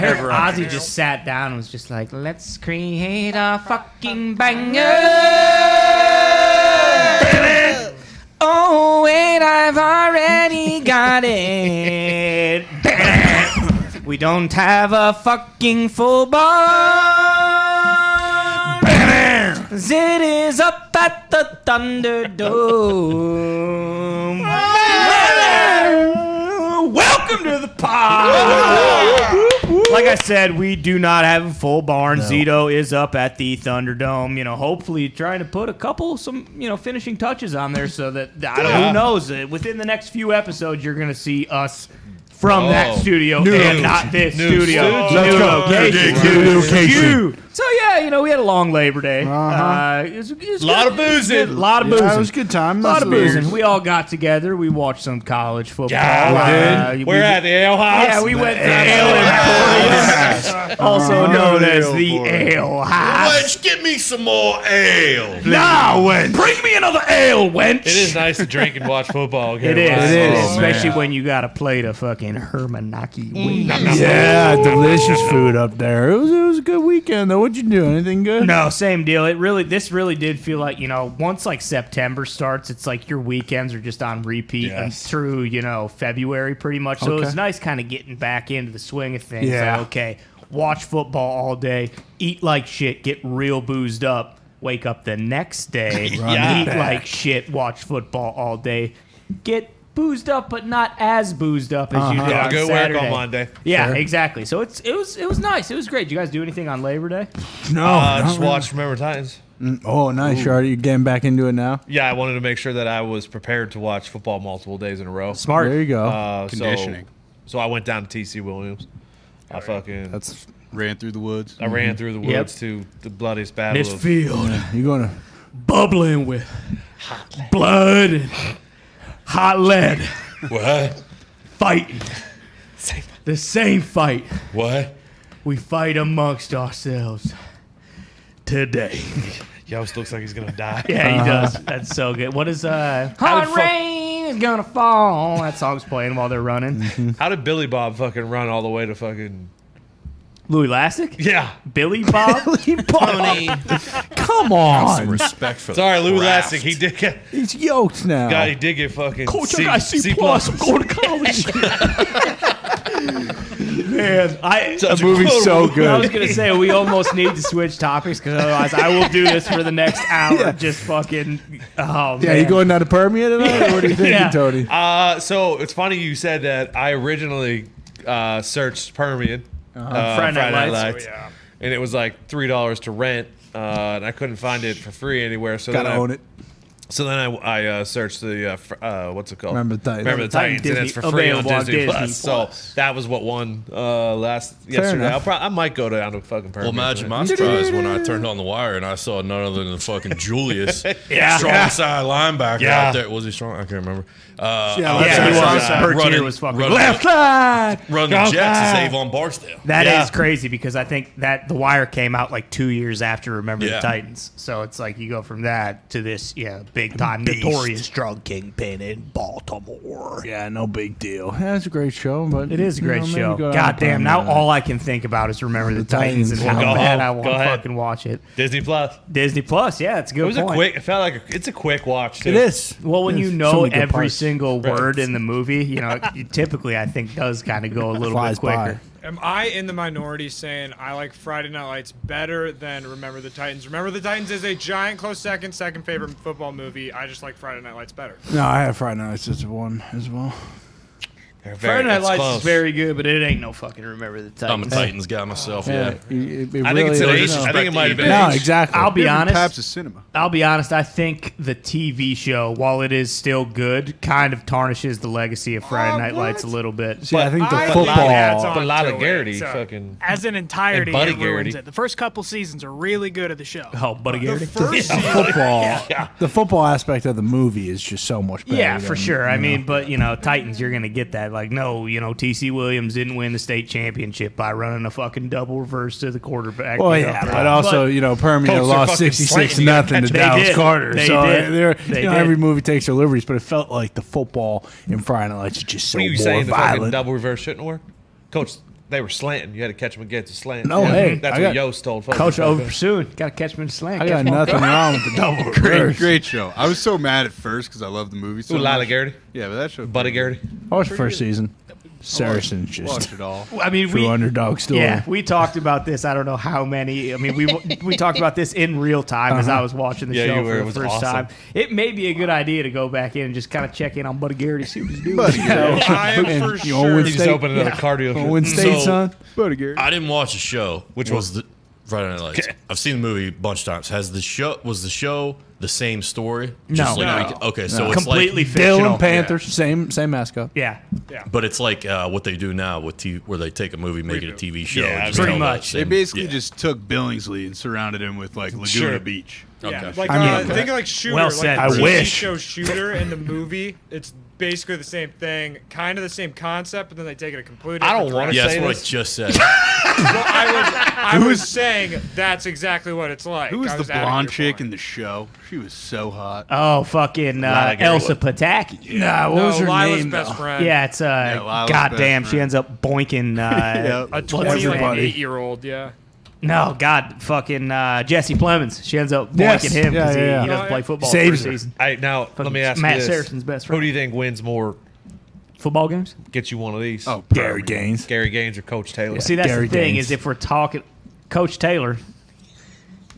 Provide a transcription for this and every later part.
Ozzy just sat down and was just like, let's create a fucking banger. Oh, wait, I've already got it. We don't have a fucking full bar. It is up at the Thunderdome. Welcome to the pod. Like I said, we do not have a full barn. No. Zito is up at the Thunderdome. You know, hopefully trying to put some finishing touches on there so that who knows? Within the next few episodes, you're going to see us from that studio and not this studio. New location. So yeah, we had a long Labor Day. It was a lot of boozing. It was a good time. A lot of boozing. We all got together. We watched some college football. We're at the Ale House. Yeah, we went to Ale Emporium, also known as the Ale House. Wench, get me some more ale. Nah, Wench. Bring me another ale, Wench. It is nice to drink and watch football again. It is, especially when you got a plate of fucking Hermanaki wings. Yeah, delicious food up there. It was a good weekend though. What'd you do? Anything good? No, same deal. This really did feel like, once like September starts, it's like your weekends are just on repeat and through, February pretty much. So it was nice kind of getting back into the swing of things. Yeah. Like, okay, watch football all day, eat like shit, get real boozed up, wake up the next day, eat like shit, watch football all day, get boozed up, but not as boozed up as you did on go Saturday. work on Monday. Yeah, exactly. So it was nice. It was great. Did you guys do anything on Labor Day? No, just watch Remember Titans. Oh, nice, Shard. You getting back into it now? Yeah, I wanted to make sure that I was prepared to watch football multiple days in a row. Smart. There you go. Conditioning. So I went down to TC Williams. Ran through the woods. I ran through the woods to the bloodiest battle. This field, You going to bubbling with blood and hot lead. What? Fighting. The same fight What? we fight amongst ourselves today. He always looks like he's gonna die. Yeah, he does. That's so good. What is Hard rain is gonna fall. That song's playing while they're running. How did Billy Bob fucking run all the way to fucking Louis Lastic? Yeah. Billy Bob? Tony, Come on. some respect for Sorry, the Louis craft. Lastic. He did get He's yoked now. he did get fucking Coach, I got C+. I'm going to college. Man, The movie's so good. I was going to say, we almost need to switch topics because otherwise I will do this for the next hour. Just fucking, Yeah, man. you going down to Permian tonight? Or what are you thinking, Yeah. Tony? So it's funny you said that. I originally searched Permian Friday Night Lights. and it was like $3 to rent, and I couldn't find it for free anywhere. So Gotta then own it. So then I searched the what's it called? Remember the Titans. Remember the Titans, and it's for free on available on Disney Disney Plus. So that was what won yesterday. enough. I might go down to fucking Permian. Well, imagine my surprise when I turned on the wire and I saw none other than fucking Julius, strong side linebacker out there. Was he strong? I can't remember. He was. Bertier was fucking left side. Run the Jets as Avon Barksdale. That is crazy because I think that The Wire came out like 2 years after Remember the Titans. So it's like you go from that to this, big time notorious drug kingpin in Baltimore. Yeah, no big deal. Yeah, it's a great show, but It is a great show. go down God to damn, now Permian. all I can think about is Remember the Titans and how Go bad home. I want Go to ahead. fucking watch it. Disney Plus. Disney Plus, yeah, it's a good It was point. a quick. It felt like it's a quick watch. Too. It is. Well, when It you is. know So many good every parts. single word in the movie, it typically, I think, does kind of go a little Flies bit quicker. by. Am I in the minority saying I like Friday Night Lights better than Remember the Titans? Remember the Titans is a giant close second favorite football movie. I just like Friday Night Lights better. No, I have Friday Nights as one as well. Friday Night it's Lights close. is very good, but it ain't no fucking Remember the Titans. I'm a Titans guy myself. Yeah. It I think really it's an is. age. I think it might have been. No, age. exactly. I'll be honest. Perhaps a cinema. I'll be honest. I think the TV show, while it is still good, kind of tarnishes the legacy of Friday Night Lights a little bit. See, I think the I football. think that's on But a lot to of it, Garrity so- fucking. As an entirety, And Buddy it ruins Garrity. it. The first couple seasons are really good at the show. Oh, Buddy Garrity. The football aspect of the movie is just so much better. Yeah, for than, sure. I you know. mean, but Titans, you're gonna get that. Like, no, TC Williams didn't win the state championship by running a fucking double reverse to the quarterback. Well, yeah, but also, Permian Folks are lost fucking 66 slaying. nothing to They Dallas did. Carter. They so did. they're, They did. every movie takes their liberties, but it felt like the football in Friday Night Lights is just so What are you more saying? The fucking violent. double reverse shouldn't work, Coach? They were slanting. You had to catch them against a slant. No, hey, That's I what got- Yost told folks. Coach over pursuing. Got to catch him in the slant. I got nothing wrong with the double reverse. Great show. I was so mad at first because I love the movie so Ooh, Lila much. Garrity. Yeah, but that show. Buddy Garrity. I watched the first season. Saracen's Watch just it all. I mean, true underdog story. Yeah, we talked about this. I don't know how many. I mean, we talked about this in real time as I was watching the Yeah, show you were. for It the was first awesome. time. It may be a good idea to go back in and just kind of check in on Buddy Garrity, see what he's doing. Buddy Garrity. I am for You wanna sure. win He just State- opened another cardio. Gonna win shit. state, So- son. Buddy Garrity. I didn't watch the show, which was the Friday Night Lights. I've seen the movie a bunch of times. Was the show the same story? No. Like okay, so it's Completely like, fictional. Dylan Panthers, same mascot. Yeah, but it's like what they do now with where they take a movie, make it a TV show. Yeah, and just pretty tell that much. They same- basically yeah. just took Billingsley and surrounded him with like Laguna Sure. Beach. Yeah, Okay. like I mean, think of like Shooter. well like said. the I TV wish. show Shooter in the movie. It's basically the same thing, kind of the same concept, but then they take it a completely. I don't different wanna Yeah, say that's what I this. just said. Well, I was saying that's exactly what it's like. Who was I the adding blonde your chick point. in the show? She was so hot. Oh, fucking Garrity. Elsa Pataki. Nah, what No, was her Lila's name? best though? friend. Yeah, it's Lila's goddamn. best She friend. ends up boinking. A what's 20 his like name? everybody. 8-year-old. Yeah. No, God, fucking Jesse Plemons. She ends up Yes. boinking him because Yeah, yeah, he yeah. doesn't play football Saves for a her. season. Hey, now let me ask Matt you this: Saracen's best Who friend. do you think wins more? Football games? Get you one of these? Oh, Gary Gaines. Gary Gaines or Coach Taylor? See, that's Gary the thing Gaines. is if we're talking Coach Taylor.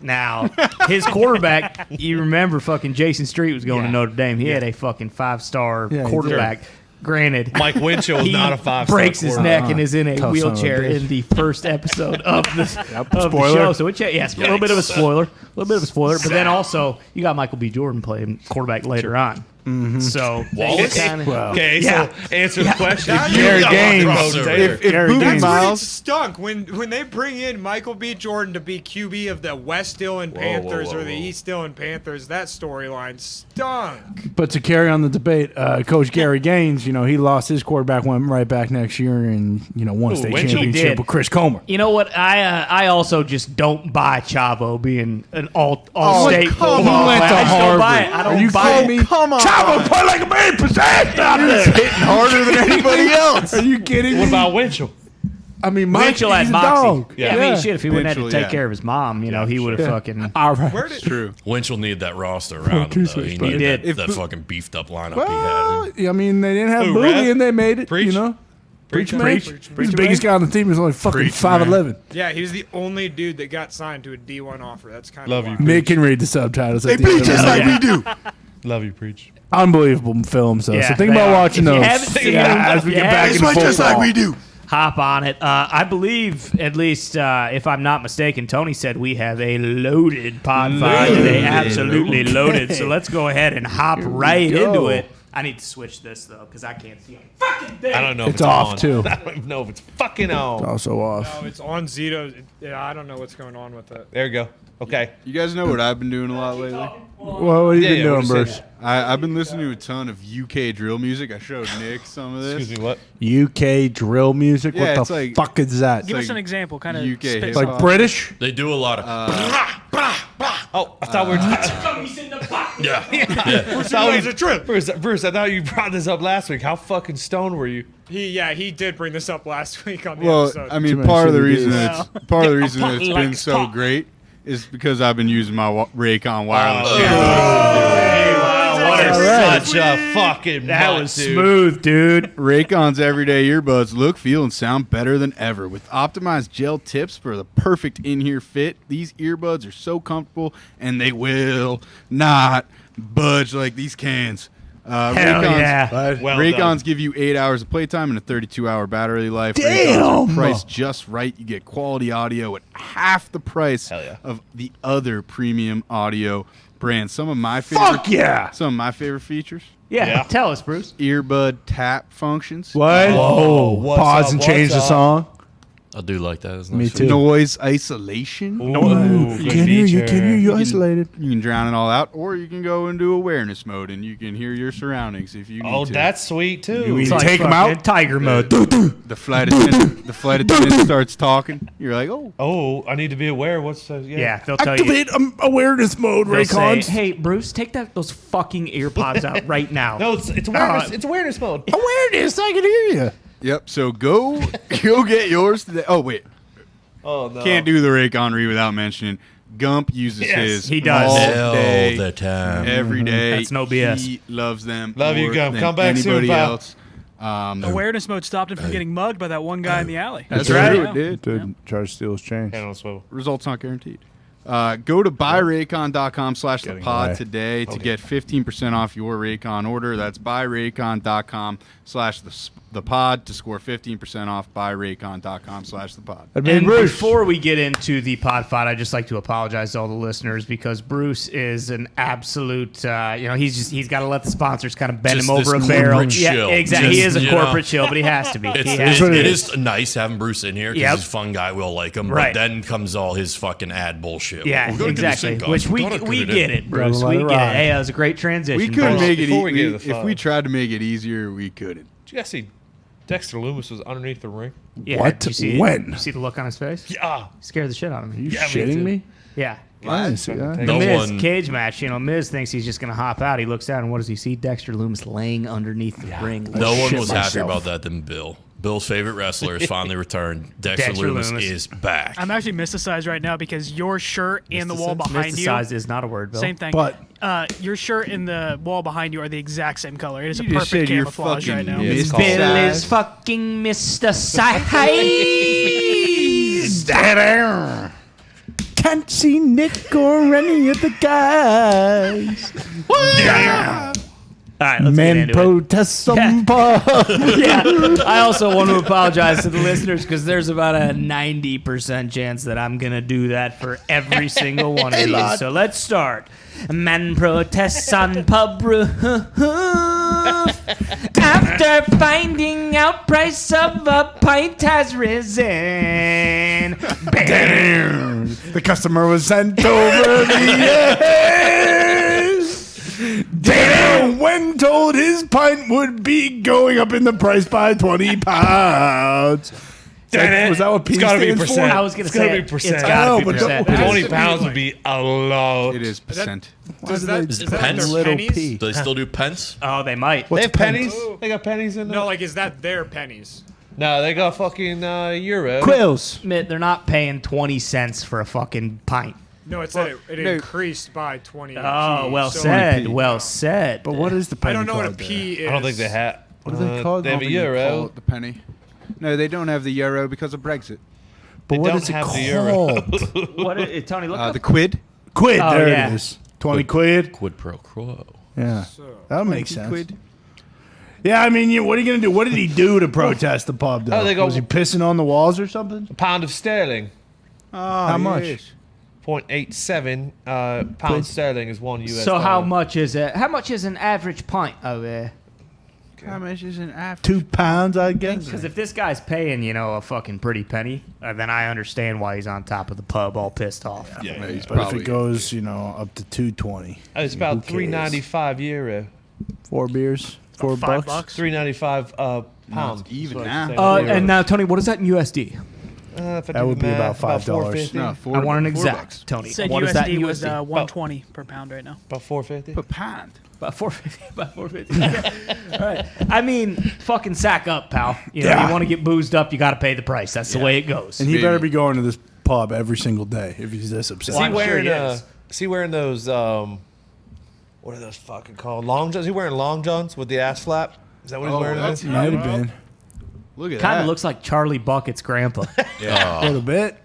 Now, his quarterback, you remember fucking Jason Street was going to Notre Dame. He had a fucking 5-star Yeah, he quarterback. Granted, Mike Winchell was he not a 5-star. breaks his neck and is in a Tough son of a wheelchair bitch. in the first episode of the Spoiler. show. So, yes, a little bit of a spoiler. But then also, you got Michael B. Jordan playing quarterback later on. So, Wallace? Well, Okay, Yeah. so answer the question. Gary Gaines. Coach Taylor. If Gary Boobie Gaines. That's when it Miles, stunk when they bring in Michael B. Jordan to be QB of the West Dillon Panthers or the East Dillon Panthers. That storyline stunk. But to carry on the debate, Coach Gary Gaines, he lost his quarterback, went right back next year, and won a state Winchell? He championship did. with Chris Comer. you know what? I also just don't buy Chavo being an all Oh, state. come football on. He went player. to I just don't buy it. Harvard. I Are don't you buy kidding it. me? come on. Chavo play like a man possessed out there. hitting harder than anybody else. Are you kidding me? What about Winchell? I mean, Mike, Winchell had he's a moxie. dog. Yeah, I mean, shit, if he wouldn't have Winchell, to take yeah. care of his mom, he would have fucking. All right. Where did True. Winchell needed that roster around him. too Though. He much, needed did. that, If- fucking beefed up lineup Well, he had. I mean, they didn't have Who, Boobie, Rev? and they made it. Preach. Preach, man. Preach. He's Preach, the biggest guy on the team. He's only fucking Preach, man. 5'11". Yeah, he was the only dude that got signed to a D1 offer. That's kind Love of you. wild. Mick can read the subtitles. At the end of just the like night. we do. Love you, preach. Unbelievable films, though. Yeah, so think they about are. watching If you those. haven't seen Yeah, them, as we if get you back haven't- into football. Just like we do. Hop on it. I believe, at least if I'm not mistaken, Tony said we have a loaded pod five today. Absolutely loaded. So let's go ahead and hop right go. into it. I need to switch this, though, because I can't see a fucking thing. I don't know if It's it's off, on. too. I don't even know if it's fucking on. Also off. Oh, it's on Zito. Yeah, I don't know what's going on with it. There you go. Okay. You guys know what I've been doing a lot lately? Well, what have you Yeah, been yeah, doing, what you Bruce? saying? I've been listening to a ton of UK drill music. I showed Nick some of this. Excuse me, what? UK drill music? Yeah, What it's the like- fuck is that? Give like us an example, kind of UK spit hip some. hop. Like British? They do a lot of. Oh, I thought we were. yeah. I thought we was a trip. Bruce, I thought you brought this up last week. How fucking stoned were you? He did bring this up last week on the Well, episode. I Too mean, many part of the CDs. reason that it's Like been so pop. great is because I've been using my Raycon wireless. What a Alright. Such a fucking That butt, was dude. smooth, dude. Raycon's everyday earbuds look, feel, and sound better than ever. With optimized gel tips for the perfect in-ear fit, these earbuds are so comfortable, and they will not budge like these cans. Hell Raycons, yeah. Well Raycons done. give you 8 hours of playtime and a 32-hour battery life. Damn! Raycons are priced just right. You get quality audio at half the price Hell yeah. of the other premium audio brands. Some of my favorite, Fuck yeah! some of my favorite features: Yeah, Yeah. tell us, Bruce. earbud tap functions. What? Whoa, what's Pause up, and change what's the up? song. I do like that. It's Me nice. too. Noise isolation. Ooh, You good can hear you. feature. Can hear you isolated. You can drown it all out, or you can go into awareness mode and you can hear your surroundings if you need Oh, to. that's sweet too. You It's either like take 'em fucking out. Tiger mode. the flight attendant. The flight attendant starts talking. You're like, oh, Oh, I need to be aware. What's Yeah, they'll tell you. Activate awareness mode, They'll say, Raycons. hey, Bruce, take those fucking earpods out right now. No, it's awareness. It's awareness mode. Awareness, I can hear you. Yep. So go get yours today. Oh wait, Oh no. can't do the Rake Henri without mentioning Gump uses his he does. all day, the time. every day. That's no BS. He loves them. Love you, more Gump. than Come back soon, anybody pal. else. Awareness mode stopped him from getting mugged by that one guy in the alley. That's True, right, it dude. did try to steal his change. Hand on swivel. Results not guaranteed. Go to buyraycon.com/thepod away. today to get 15% off your Raycon order. That's buyraycon.com/thepod to score 15% off. Buyraycon.com/thepod. And before we get into the pod fight, I'd just like to apologize to all the listeners because Bruce is an absolute, he's got to let the sponsors kind of bend Just him over a this barrel. corporate shill. Yeah, exactly. He Just, is a you know. corporate shill, but he has to be. He has It to be. is nice having Bruce in here because Yep. he's a fun guy. We all like him. Right. But then comes all his fucking ad bullshit. Yeah, We're gonna do this exactly. thing, guys. Which We're gonna we do get it, Bruce. Gotta let We it get it. ride. Hey, that was a great transition. We couldn't Bruce. make it Before we get to the if fun. we tried to make it easier, we couldn't. Did you guys see Dexter Loomis was underneath the ring? Yeah, What? did you see it? When? You see the look on his face? Yeah. Scared the shit out of Are me. you Yeah, me shitting too. me? Yeah. I didn't see that. The No Miz one- cage match, Miz thinks he's just going to hop out. He looks down, and what does he see? Dexter Loomis laying underneath the ring. No one shit was happier myself. about that than Bill. Bill's favorite wrestler has finally returned. Dexter Dexter Loomis Loomis. is back. I'm actually mysticized right now because your shirt and the wall behind you, Mysticized is not a word, Bill. same thing. But Your shirt and the wall behind you are the exact same color. It is a You just perfect said you're camouflage right fucking now. Yeah, it's Mr. called- Bill Size. is fucking Mr. Size. can't see Nick or any of the guys. All right, let's get Men into it. protest some Yeah. pub. Yeah, I also want to apologize to the listeners because there's about a 90% chance that I'm going to do that for every single one of these. So let's start. Man protests on pub roof after finding out price of a pint has risen. The customer was sent over the edge. Damn, when told his pint would be going up in the price by 20 pounds. Was that what P It's gotta be stands for? percent. I was going to It's gotta say be percent. it's I got know, to be but percent. don't- 20 pounds would be a lot. It is percent. Is that, Is it is that pence? their Little pennies? P. Do they still do pence? Oh, they might. They have pennies? Ooh. They got pennies in there? No, like, is that their pennies? No, they got fucking euro. Quills. Admit they're not paying 20 cents for a fucking pint. No, it said it no. increased by 20. Oh, well so said. 20p. Well said. But what is the penny I don't know what a called there? P is. I don't think they have. What are they called? They have a What do you call euro. it, the penny. No, they don't have the euro because of Brexit. But They what don't is it have the euro. called? What? Tony, look up. The quid. Quid. Oh, there yeah. it is. 20 quid. Quid pro quo. Yeah. So, That makes sense. Quid. Yeah, I mean, what are you going to do? What did he do to protest the pub, though? Oh, they go- Was he pissing on the walls or something? A pound of sterling. Oh, How much? yes. 0.87 pounds sterling is $1 US. So how much is it? How much is an average pint over there? How much is an average? 2 pounds, I guess. Because if this guy's paying, a fucking pretty penny, then I understand why he's on top of the pub, all pissed off. Yeah, he's But if probably it goes, up to 220, It's who about cares? €3.95 euro. 4 beers, $4 $5. bucks. $3.95 No, pound. it's even That's now. what I'm saying. And now, Tony, what is that in USD? If I That do would the be math, about $5. $4.50. No, I want an $4 exact, bucks. Tony. Said What is that in USD was USD? 120 per pound right now. About $4.50. Per pound. About 450. About 450. All right. I mean, fucking sack up, pal. You Yeah. want to get boozed up, you got to pay the price. That's the way it goes. And he Maybe. better be going to this pub every single day if he's this upset. Is he I'm sure wearing he is. is he wearing those what are those fucking called? Long johns? Is he wearing long johns with the ass flap? Is that what he's Oh, wearing? that's- Might have been. Look at Kind that. of looks like Charlie Bucket's grandpa. A little bit.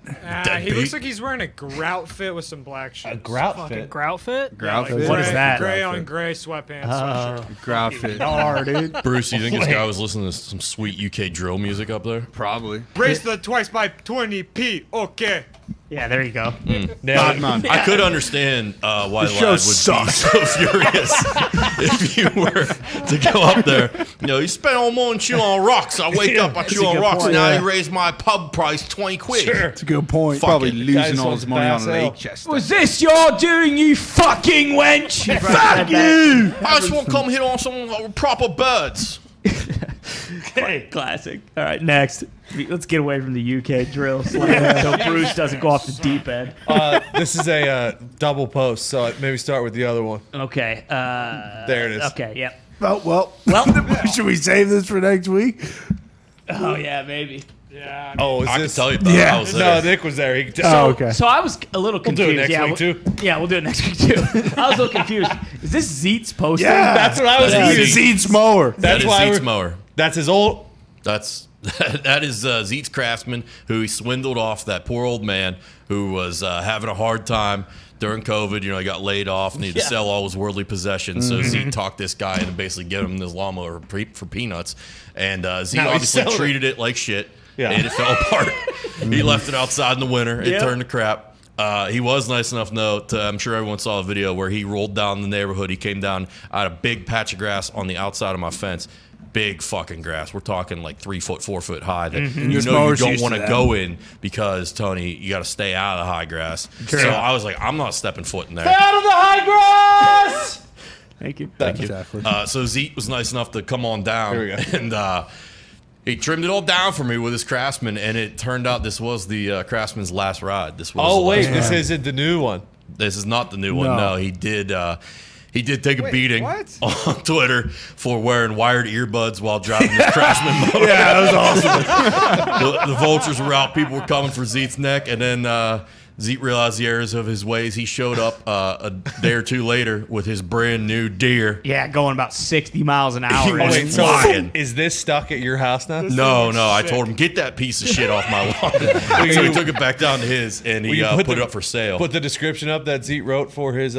he looks like he's wearing a grout fit with some black shit. A grout Fucking fit. grout fit? Grout Like fit. What is that? Gray on gray sweatpants. sweatshirt. Grout fit. Oh, dude. Bruce, you think this guy was listening to some sweet UK drill music up there? Probably. Bracelet twice by 20p. Okay. Yeah, there you go. Nailed it. Man. I could understand why The show Lad would sucks. be so furious if you were to go up there. You spend all morning chewing on rocks. I wake up, I chew on good rocks, point. and now Yeah. you raise my pub price 20 quid. That's a good point. Probably Fucking losing guys all wants his money on Bass Lake Ale. Chester. Was this your doing, you fucking wench? Fuck you! I just want to come hit on some proper birds. Classic. All right, next. Let's get away from the UK drill so Bruce doesn't go off the deep end. This is a double post, so maybe start with the other one. Okay. There it is. Okay, yep. Well, Well, should we save this for next week? Oh yeah, maybe. Yeah. Oh, is I can this? tell you. Yeah. I was No, there. Nick was there. He can tell. Oh, okay. So I was a little We'll confused. do it next yeah, week, too. Yeah, we'll do it next week too. I was a little confused. Is this Zeet's posting? Yeah. That's what I was That is thinking. Zeet's mower. That That's is why Zeet's we're- mower. That's his old. That is Zeet's Craftsman, who he swindled off that poor old man who was having a hard time during COVID. You know, he got laid off, needed to sell all his worldly possessions. So Zeet talked this guy into basically get him this lawnmower for peanuts. And Zeet Now he's obviously selling it. treated it like shit. Yeah. And it fell apart. He left it outside in the winter. It Yep. turned to crap. He was nice enough, though, I'm sure everyone saw a video where he rolled down the neighborhood. He came down at a big patch of grass on the outside of my fence. Big fucking grass. We're talking like 3 foot, 4 foot high. That you This know you mower's don't used want to to that. go in because, Tony, you got to stay out of the high grass. So I was like, I'm not stepping foot in there. Out of the high grass. Thank you. Thank you. Exactly. So Zeet was nice enough to come on down. Here we go. And he trimmed it all down for me with his Craftsman. And it turned out this was the Craftsman's last ride. This was Oh the wait, last this ride. isn't the new one. This is not the new one. No. No, he did take a Wait, beating what? on Twitter for wearing wired earbuds while driving his Craftsman mower. Yeah, that was awesome. The vultures were out. People were coming for Zeet's neck. And then Zeet realized the errors of his ways. He showed up a day or two later with his brand new deer. Yeah, going about 60 miles an hour. He was And- So flying. is this stuck at your house now? No, I told him, get that piece of shit off my lawn. So he took it back down to his, and he Will you put it up for sale. Put the description up that Zeke wrote for his.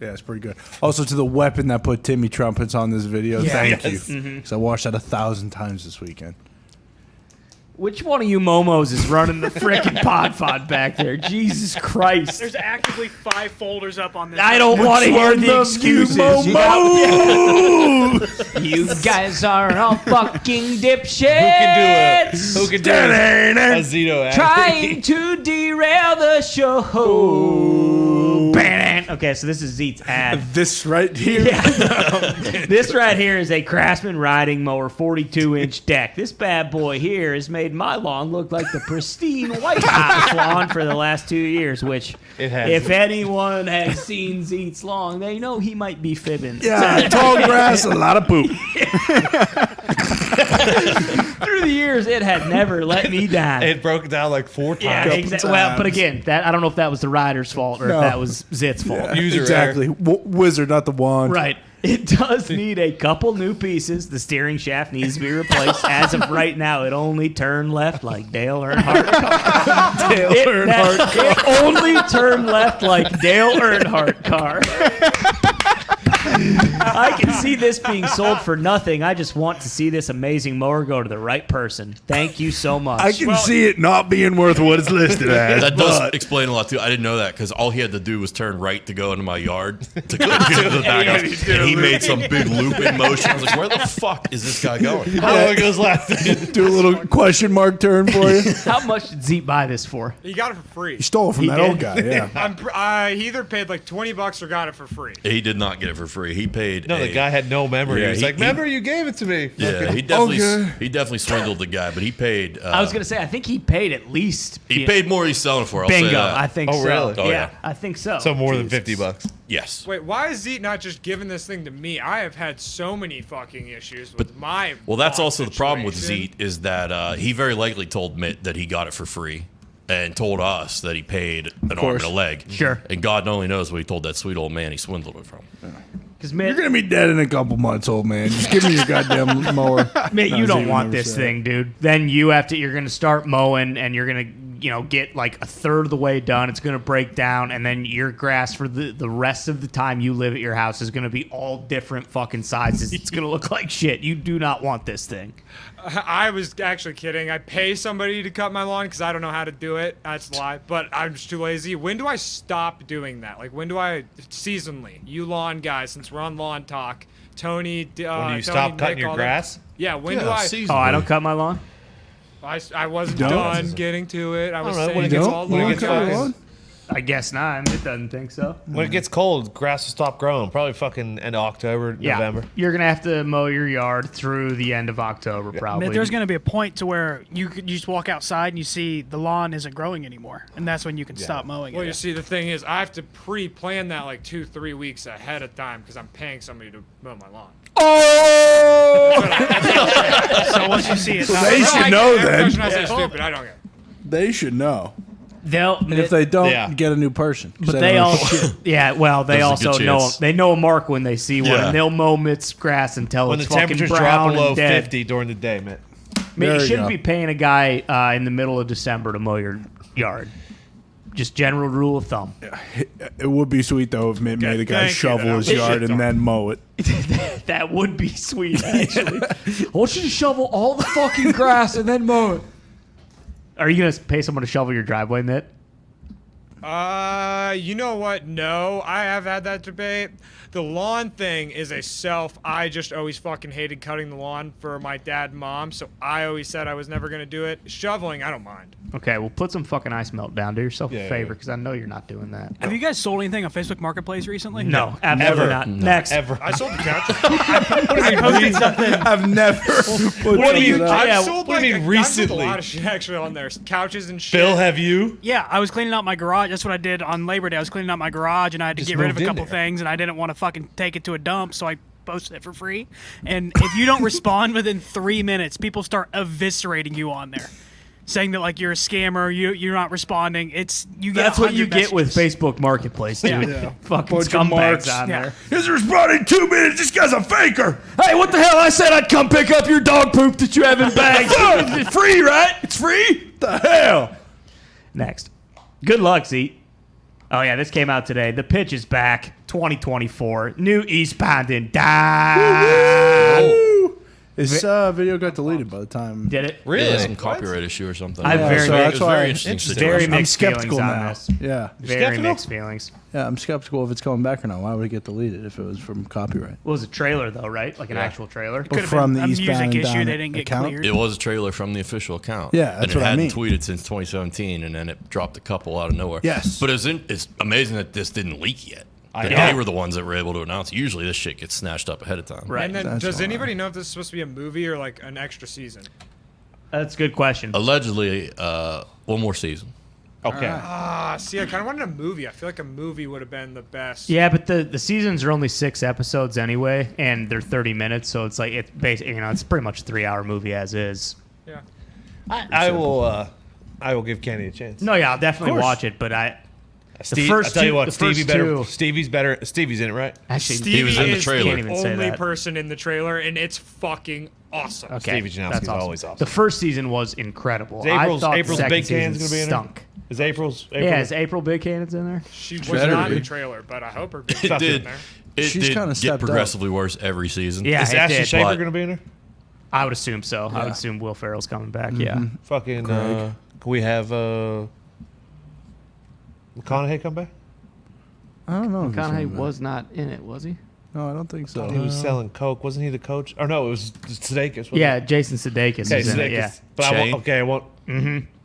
Yeah, it's pretty good. Also, to the weapon that put Timmy Trumpets on this video, thank you. Because I watched that 1,000 times this weekend. Which one of you momos is running the frickin' pod back there? Jesus Christ. There's actively 5 folders up on this. I don't want to hear the excuses. You guys are all fucking dipshits. Who can do a Zito ad? Trying to derail the show. Okay, so this is Zeet's ad. This right here. This right here is a Craftsman riding mower 42-inch deck. This bad boy here has made my lawn look like the pristine White House lawn for the last 2 years, which, It has. if anyone has seen Zeet's lawn, they know he might be fibbing. Yeah, tall grass, a lot of poop. Through the years, it had never let me down. It broke down like 4 times. Yeah, exactly. Well, but again, that I don't know if that was the rider's fault or No. if that was Zit's fault. User Exactly. Wizard, not the wand. Right. It does need a couple new pieces. The steering shaft needs to be replaced. As of right now, it only turned left like Dale Earnhardt. It only turned left like Dale Earnhardt car. I can see this being sold for nothing. I just want to see this amazing mower go to the right person. Thank you so much. I can see it not being worth what it's listed as. That does but explain a lot, too. I didn't know that because all he had to do was turn right to go into my yard to go to the back house. And he made some big looping motion. I was like, where the fuck is this guy going? How long goes left? do a little question mark turn for you. How much did Zeke buy this for? He got it for free. You stole it from He that did. old guy, yeah. He either paid like $20 or got it for free. He did not get it for free. He paid. No, the guy had no memory. Yeah, he was he- like, remember, you gave it to me. Yeah, he definitely swindled the guy, but he paid. I was gonna say, I think he paid at least. He paid more he's selling for. I'll say Bingo. that. I think Oh, so. really? Oh, yeah, yeah. I think so. So more than Jesus. $50. Yes. Wait, why is Zeke not just giving this thing to me? I have had so many fucking issues with my. Well, that's lawn also the problem with situation. Zeet is that he very likely told Mitt that he got it for free, and told us that he paid an arm and a leg. Sure. And God only knows what he told that sweet old man he swindled it from. Because You're Mitt, going to be dead in a couple months, old man. Just give me your goddamn mower. Mitt, you No, don't Zeke want never this said. thing, dude. Then you're gonna start mowing, and you're gonna, get like a third of the way done. It's gonna break down, and then your grass for the rest of the time you live at your house is gonna be all different fucking sizes. It's gonna look like shit. You do not want this thing. I was actually kidding. I pay somebody to cut my lawn because I don't know how to do it. That's a lie. But I'm just too lazy. When do I stop doing that? Like, when do I seasonally? You lawn guys, since we're on lawn talk. Tony, When do you Tony, stop Nick, cutting your all them. grass? Yeah. When do I? Oh, I don't cut my lawn. I wasn't don't? done getting to it. I was know, saying when it it's gets- all when it lawn gets guys. fucking- I guess not. It doesn't think so. When it gets cold, grass will stop growing. Probably fucking end of October, Yeah, November. you're gonna have to mow your yard through the end of October, probably. There's going to be a point to where you just walk outside and you see the lawn isn't growing anymore, and that's when you can stop mowing Well, it. you see, the thing is, I have to pre-plan that like 2-3 weeks ahead of time because I'm paying somebody to mow my lawn. Oh! So once you see it, They should know then. I say stupid. I don't get it. They should know. They'll, And if they don't, Yeah. get a new person. but they all, yeah. Well, they There's a also good know. chance. They know a mark when they see one, Yeah. and they'll mow Mitt's grass until When the it's fucking temperatures brown drop below and dead. 50 during the day, man. Man, you There you shouldn't go. be paying a guy in the middle of December to mow your yard. Just general rule of thumb. It would be sweet though if Mitt made a guy thank you, shovel that his was yard shit and then mow it. That would be sweet, actually. I want you to shovel all the fucking grass and then mow it. Are you gonna pay someone to shovel your driveway, Mitt? You know what? No, I have had that debate. The lawn thing is I just always fucking hated cutting the lawn for my dad and mom, so I always said I was never gonna do it. Shoveling, I don't mind. Okay, well, put some fucking ice melt down. Do yourself Yeah, a yeah, favor, yeah. because I know you're not doing that. have you guys sold anything on Facebook Marketplace recently? No, absolutely Ever. not. Next. Ever. I sold the couch. I've never put What do you- something up. I- I've Yeah, sold what do you mean I've sold recently? a lot of shit actually on there. Couches and shit. Phil, have you? Yeah, I was cleaning out my garage. That's what I did on Labor Day. I was cleaning out my garage, and I had to Just get rid of moved a in couple there. things, and I didn't want to fucking take it to a dump, so I posted it for free. And if you don't respond within 3 minutes, people start eviscerating you on there, saying that like you're a scammer, you're not responding. You get That's what you 100 get with messages. Facebook Marketplace, dude. Yeah. Fucking Bunch of scumbags marks. on Yeah. there. He's responding 2 minutes. This guy's a faker. Hey, what the hell? I said I'd come pick up your dog poop that you have in bags. It's free, right? It's free? The hell? Next. Good luck, Zeke. Oh, yeah, this came out today. The pitch is back. 2024. New Eastbound and Down. His video got deleted by the time. Did it? Yeah, some copyright issue or something. I very so mix- that's it was a why very interesting Very situation. mixed skeptical feelings on now. this. Yeah. Very skeptical? mixed feelings. Yeah, I'm skeptical if it's coming back or not. Why would it get deleted if it was from copyright? It was a trailer, though, right? Like an actual trailer. But Could have from been the a Eastbound music and issue Down they didn't get account? cleared. It was a trailer from the official account. Yeah, that's and what it I hadn't mean. tweeted since 2017, and then it dropped a couple out of nowhere. Yes. But it's amazing that this didn't leak yet. That know. They were the ones that were able to announce. Usually this shit gets snatched up ahead of time. Right. And then, That's does why. anybody know if this is supposed to be a movie or like an extra season? That's a good question. Allegedly, one more season. Okay. See, I kind of wanted a movie. I feel like a movie would have been the best. Yeah, but the seasons are only 6 episodes anyway, and they're 30 minutes, so it's like it's basically it's pretty much a 3-hour movie as is. Yeah. I will give Kenny a chance. No, yeah, I'll definitely course. watch it, but Steve, first I tell you two- what, the Stevie first better. two- Stevie's better. Stevie's in it, right? actually Stevie was in the is trailer. Can't the even say only that. person in the trailer, and it's fucking awesome. Okay, Stevie Janowski's that's awesome. always awesome. The first season was incredible. Is April's- I thought April's the second Big Can's season gonna be in it? stunk. Is April's? Yeah, is April Big Cannon's in there? She was better not in be. the trailer, but I hope her big It stuff's in did. there. It She's did kinda get stepped up. progressively worse every season. Yeah, Is it Ashley did. Shaper but- going to be in there? I would assume so. I would assume Will Ferrell's coming back. Yeah. Fucking. Greg. Can we have McConaughey come back? I don't know. if he's McConaughey coming back. was not in it, was he? No, I don't think so. He was selling coke, wasn't he? The coach? Or no, it was Sudeikis. wasn't Yeah, it? Jason Sudeikis Okay, is in it. Sudeikis. Yeah. But I Shane? want. Okay, I want.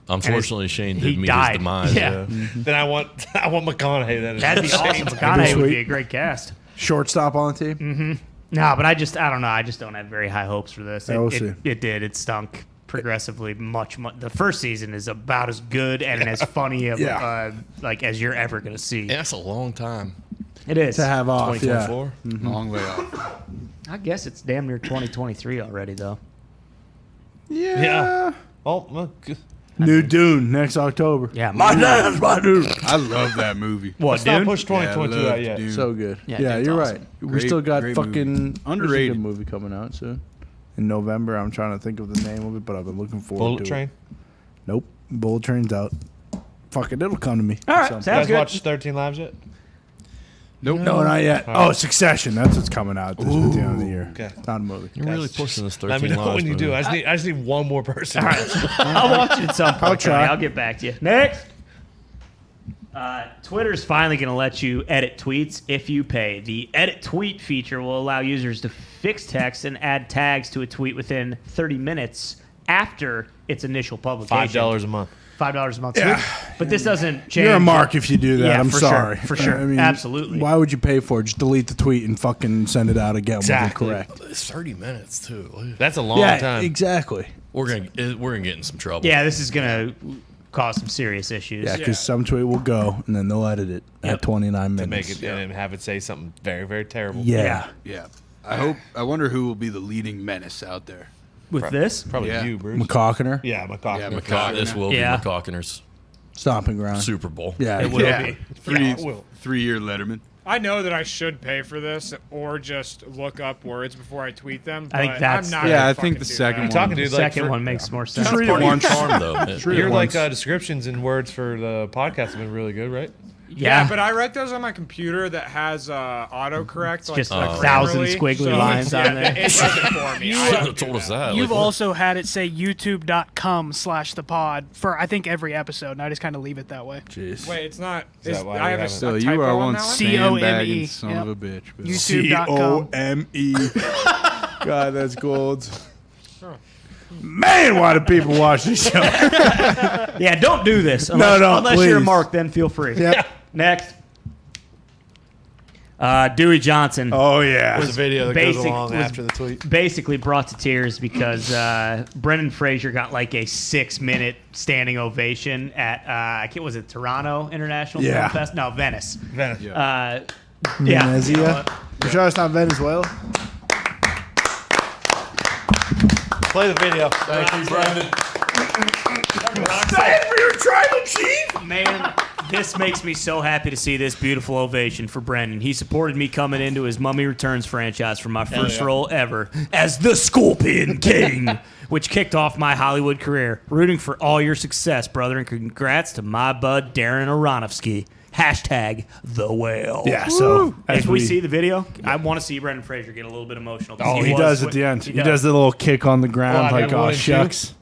Unfortunately, Shane he did meet died. his demise. Yeah. Then I want. I want McConaughey. Then That'd be awesome. McConaughey would sweet. be a great cast. Shortstop on the team. No, but I don't know. I just don't have very high hopes for this. Yeah, we'll see. It did. It stunk progressively much. The first season is about as good and as funny of Yeah. like as you're ever gonna see. Yeah, that's a long time. It is. To have off, yeah. 2024. Long way off. I guess it's damn near 2023 already, though. Yeah. Oh, look. New Dune next October. Yeah, My dad's my Dune. I love that movie. What, Let's not dude? push 2022 Yeah, I out love yet. Dune. So good. Yeah, Yeah, Dune's you're awesome. right. We Great- still got great fucking movie. there's a Underrated. good movie coming out soon in November. I'm trying to think of the name of it, but I've been looking forward Bullet to Train. it. Nope, Bullet Train's out. Fuck it, it'll come to me. All right, So- You sounds guys good. watch 13 Lives yet? Nope. No, not yet. Oh, Succession. That's what's coming out at the end of the year. Okay. Not a movie. You're really pushing this 13 Let me know lives, when you movie. do. I just need one more person. All right, I'll watch it at some point. I'll try. Tony. I'll get back to you. Next. Twitter's finally going to let you edit tweets if you pay. The edit tweet feature will allow users to fix text and add tags to a tweet within 30 minutes after its initial publication. $5 a month. $5 a month. Yeah. But this doesn't change. You're a mark if you do that. Yeah, I'm for sure, sorry. for sure. I mean, Absolutely. Why would you pay for it? Just delete the tweet and fucking send it out again. Exactly. When you're correct. It's 30 minutes too. That's a long Yeah, time. exactly. We're gonna get in some trouble. Yeah, this is going to cause some serious issues. Yeah, because some tweet will go and then they'll edit it Yep. at 29 to minutes. make it and have it say something very, very terrible. Yeah. Yeah. I wonder who will be the leading menace out there. With this? Probably Yeah. you, Bruce. McCockiner. Yeah, McCockiner. Yeah, McCock, this will Yeah. be McCockiner's Stomping ground. Super Bowl. Yeah, It will be. Yeah, it will. 3-year Letterman. I know that I should pay for this or just look up words before I tweet them. I think but that's- I'm not Yeah, gonna I think fucking the do second that. one. Talking, The dude. Like, second one makes more sense. read it Part of your once. charm, though. Your like once. descriptions and words for the podcast have been really good, right? Yeah, but I write those on my computer that has autocorrect. Like, just a Grammarly, thousand squiggly so lines it's- on there. It does it for me. Shouldn't have told us that. You've Like, also had it say youtube.com/thepod for I think every episode, and I just kind of leave it that way. Jeez. Wait, it's not. Is that why I we have a, haven't- So a you typo are on one that one? sandbagging COME, son yep. of a bitch. Bill. YouTube.com. COME. God, that's gold. Man, why do people watch this show? Yeah, don't do this. Unless, no, unless you're a please. Mark, then feel free. Yep. Next. Dewey Johnson. Oh yeah. There's a video that goes Basic along was- after the tweet. Basically brought to tears because Brendan Fraser got like a 6-minute standing ovation at was it Toronto International Yeah. Film Fest? No, Venice. Venice. Yeah. Venezia. You sure it's not Venezuela? Play the video. Thank you, Brandon. Stand for your tribal chief. Man, this makes me so happy to see this beautiful ovation for Brendan. He supported me coming into his Mummy Returns franchise for my first role ever as the Scorpion King, which kicked off my Hollywood career. Rooting for all your success, brother, and congrats to my bud Darren Aronofsky. Hashtag the whale. Yeah. So If we see the video, I want to see Brendan Fraser get a little bit emotional. 'cause he was- does at the end. He does the little kick on the ground, Well, I like, never oh wouldn't shucks.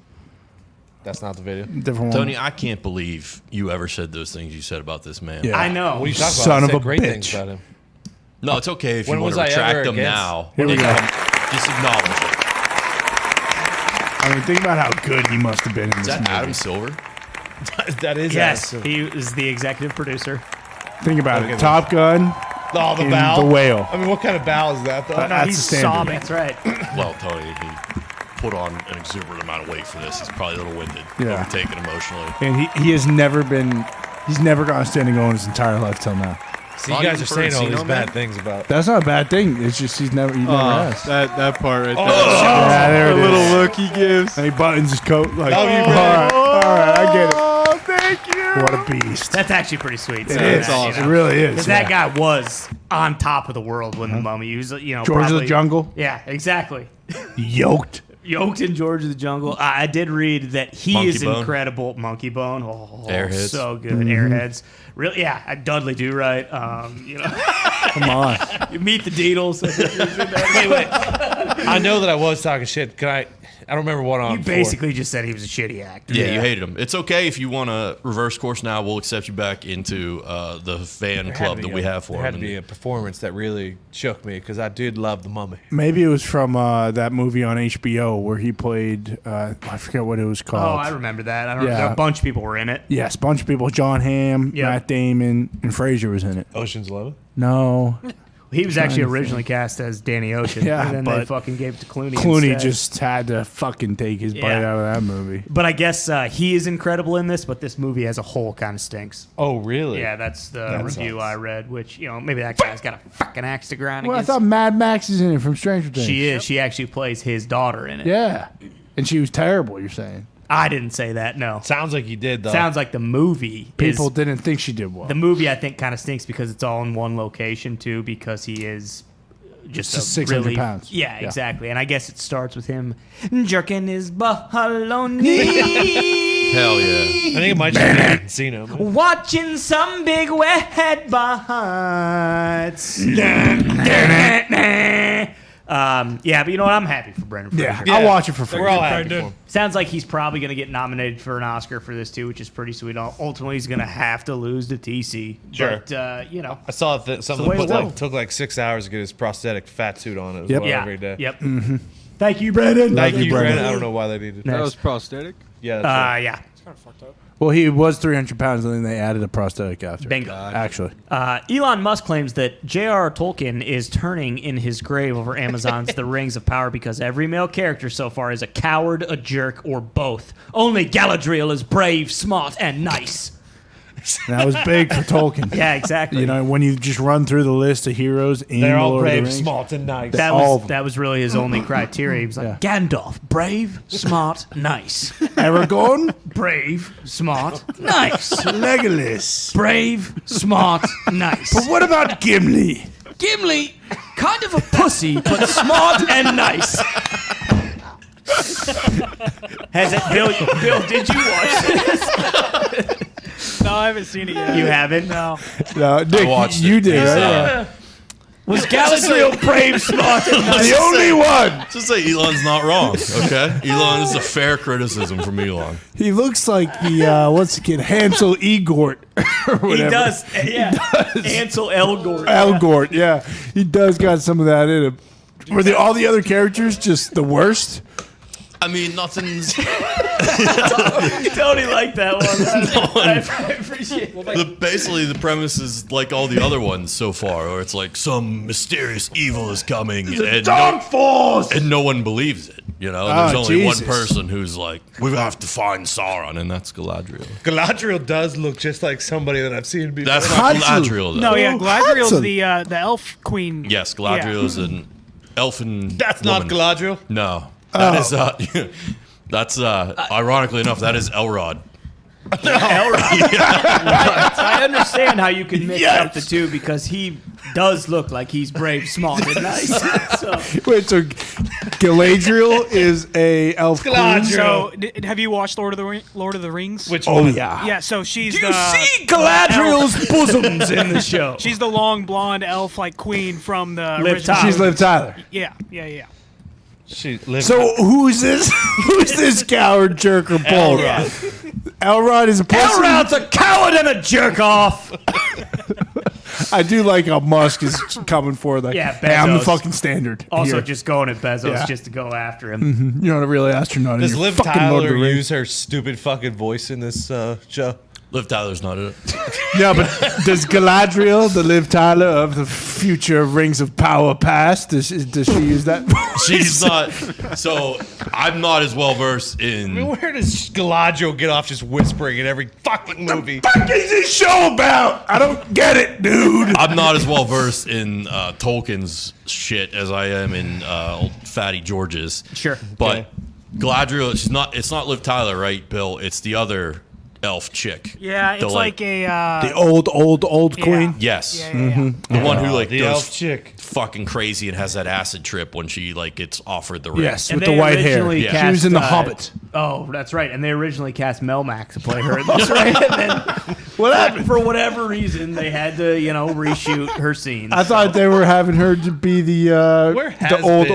That's not the video. Different Tony, one. I can't believe you ever said those things you said about this man. Yeah. I know. What are you talking about? Son I of said a great bitch. things about him. No, it's okay if When you want was to I retract ever them against- now. Here we go. Just acknowledge it. I mean, think about how good he must have been in Is this that movie. Adam Silver? That is Yes, Adam. he is the executive producer. Think about Okay, it. Top Gun Oh, the and bow. The Whale. I mean, what kind of bow is that, though? That's he's the standard. sobbing. That's right. Well, Tony, he put on an exuberant amount of weight for this. He's probably a little winded, Yeah. overtaken emotionally. And he has never been. He's never gone standing on his entire life till now. See, you Not guys even are for saying all Encino these Man? bad things about. That's not a bad thing. It's just he never has. That part right there. Yeah, there it The is. little look he gives. And he buttons his coat like. Love you, all brother. right, I get it. Oh, thank you. What a beast! That's actually pretty sweet. It is. awesome. It really is. Because that guy was on top of the world when the Mummy. He was, George of the probably- Jungle, Yeah, exactly. yoked. Yoked in George of the Jungle. I did read that he Monkey is Bone. incredible. Monkey Bone. Oh, Airheads. so good. Airheads. Really, yeah. Dudley Do Right. Come on. You meet the Deedles. Wait. I know that I was talking shit. Can I? I don't remember what on. You basically just said he was a shitty actor. Yeah, you hated him. It's okay if you want to reverse course now. We'll accept you back into the fan club that we have for There had him. to be a performance that really shook me because I did love the Mummy. Maybe it was from that movie on HBO where he played. I forget what it was Oh, called. I remember that. I don't Yeah. know. A bunch of people were in it. Yes, bunch of people. John Hamm, Yep. Matt Damon, and Fraser was in it. Ocean's 11. No, He was actually to originally cast as Danny Ocean. Yeah, and then they but fucking gave it to Clooney. Clooney instead. just had to fucking take his bite Yeah. out of that movie. But I guess he is incredible in this, but this movie as a whole kind of stinks. Oh, really? Yeah, that's the That review sucks. I read, which, maybe that guy's got a fucking axe to grind Well, I against. thought Mad Max is in it from Stranger Things. She is. She actually plays his daughter in it. Yeah, and she was terrible. You're saying I didn't say that, no. Sounds like you did, though. Sounds like the movie people is... didn't think she did well. The movie, I think, kind of stinks because it's all in one location, too, because he is... Just Just a 600 really, pounds. Yeah, Yeah. exactly. And I guess it starts with him jerking his baloney. Hell yeah. I think it might just be Encino. Watching some big wet butts. Yeah, but you know what? I'm happy for Brendan Fraser. yeah, I'll watch it for free. We're all happy for him. Sounds like he's probably going to get nominated for an Oscar for this too, which is pretty sweet. Ultimately, he's going to have to lose to TC. Sure. But, I saw that something the way it goes. took like 6 hours to get his prosthetic fat suit on it as Yep. well yeah. every day. Yep. Thank you, Brendan. Thank you, Brandon. Brandon. I don't know why they needed That Next. was prosthetic. Yeah, that's right. Yeah. It's kind of fucked up. Well, he was 300 pounds, and then they added a prosthetic after. Bingo. Actually, Elon Musk claims that J.R.R. Tolkien is turning in his grave over Amazon's The Rings of Power because every male character so far is a coward, a jerk, or both. Only Galadriel is brave, smart, and nice. And that was big for Tolkien. Yeah, exactly. You know, when you just run through the list of heroes in They're the all Lord of the brave, Rings, smart, and nice. that was really his only criteria. He was like, Gandalf, brave, smart, nice. Aragorn, Brave, smart, nice. Legolas. Brave, smart, nice. But what about Gimli? Gimli, kind of a pussy, but smart and nice. Has it, Bill, did you watch this? No, I haven't seen it yet. You haven't? No. No, Nick, watched you it. did, It's, right? Yeah. Was Galadriel brave, smart, and nice? The only one. Just say Elon's not wrong, okay? Elon is a fair criticism from Elon. He looks like the what's the kid Hansel Egort or He whatever. does, yeah. Ansel Elgort. Elgort, yeah, he does got some of that in him. Were all the other characters just the worst? I mean, nothing's. Tony liked that one. I appreciate it. Basically, the premise is like all the other ones so far, or it's like some mysterious evil is coming, and Force. and no one believes it. You know, Oh, there's only Jesus. one person who's like, we have to find Sauron, and that's Galadriel. Galadriel does look just like somebody that I've seen before. That's not Hansel. Galadriel, though. No, yeah, Galadriel's Hudson. the elf queen. Yes, Galadriel is an elfin. That's not woman. Galadriel. No, that is. That's ironically enough, that is Elrod. I understand how you can mix up the two because he does look like he's brave, smart, and nice. So, Wait, so Galadriel is a elf queen? Galadriel. So, have you watched Lord of the Rings? Which Oh one? yeah. Yeah, so she's do you the see Galadriel's bosoms in the show? she's the long blonde elf like queen from the Liv original. Tyler. She's Liv Tyler. Yeah. She lived. So who's this? Who's this coward jerk or bull? Elrod is a pussy. Elrod's a coward and a jerk off. I do like how Musk is coming for that. Yeah, hey, I'm the Bezos. fucking standard. Also, here. just going at Bezos Yeah. just to go after him. You're not a real astronaut. Does You're Liv fucking Lord of Tyler the Rings. use her stupid fucking voice in this show? Liv Tyler's not in it. No, but does Galadriel, the Liv Tyler of the future Rings of Power past, does she use that voice? She's not. So I'm not as well versed I mean, in. where does Galadriel get off just whispering in every fucking movie? What is this show about? I don't get it, dude. I'm not as well versed in Tolkien's shit as I am in old Fatty George's. Sure. But Galadriel, she's not. It's not Liv Tyler, right, Bill? It's the other elf chick. Yeah, The, it's like a The old yeah. queen. Yes. Yeah. The one who like The goes elf chick. fucking crazy and has that acid trip when she like gets offered the ring. Yes, And with the they white hair. originally Yeah. She was in The cast, Hobbit. Oh, that's right. And they originally cast Melmac to play her in this, right? And then, What happened? for whatever reason, they had to, reshoot her scenes. I thought they were having her to be the Where has old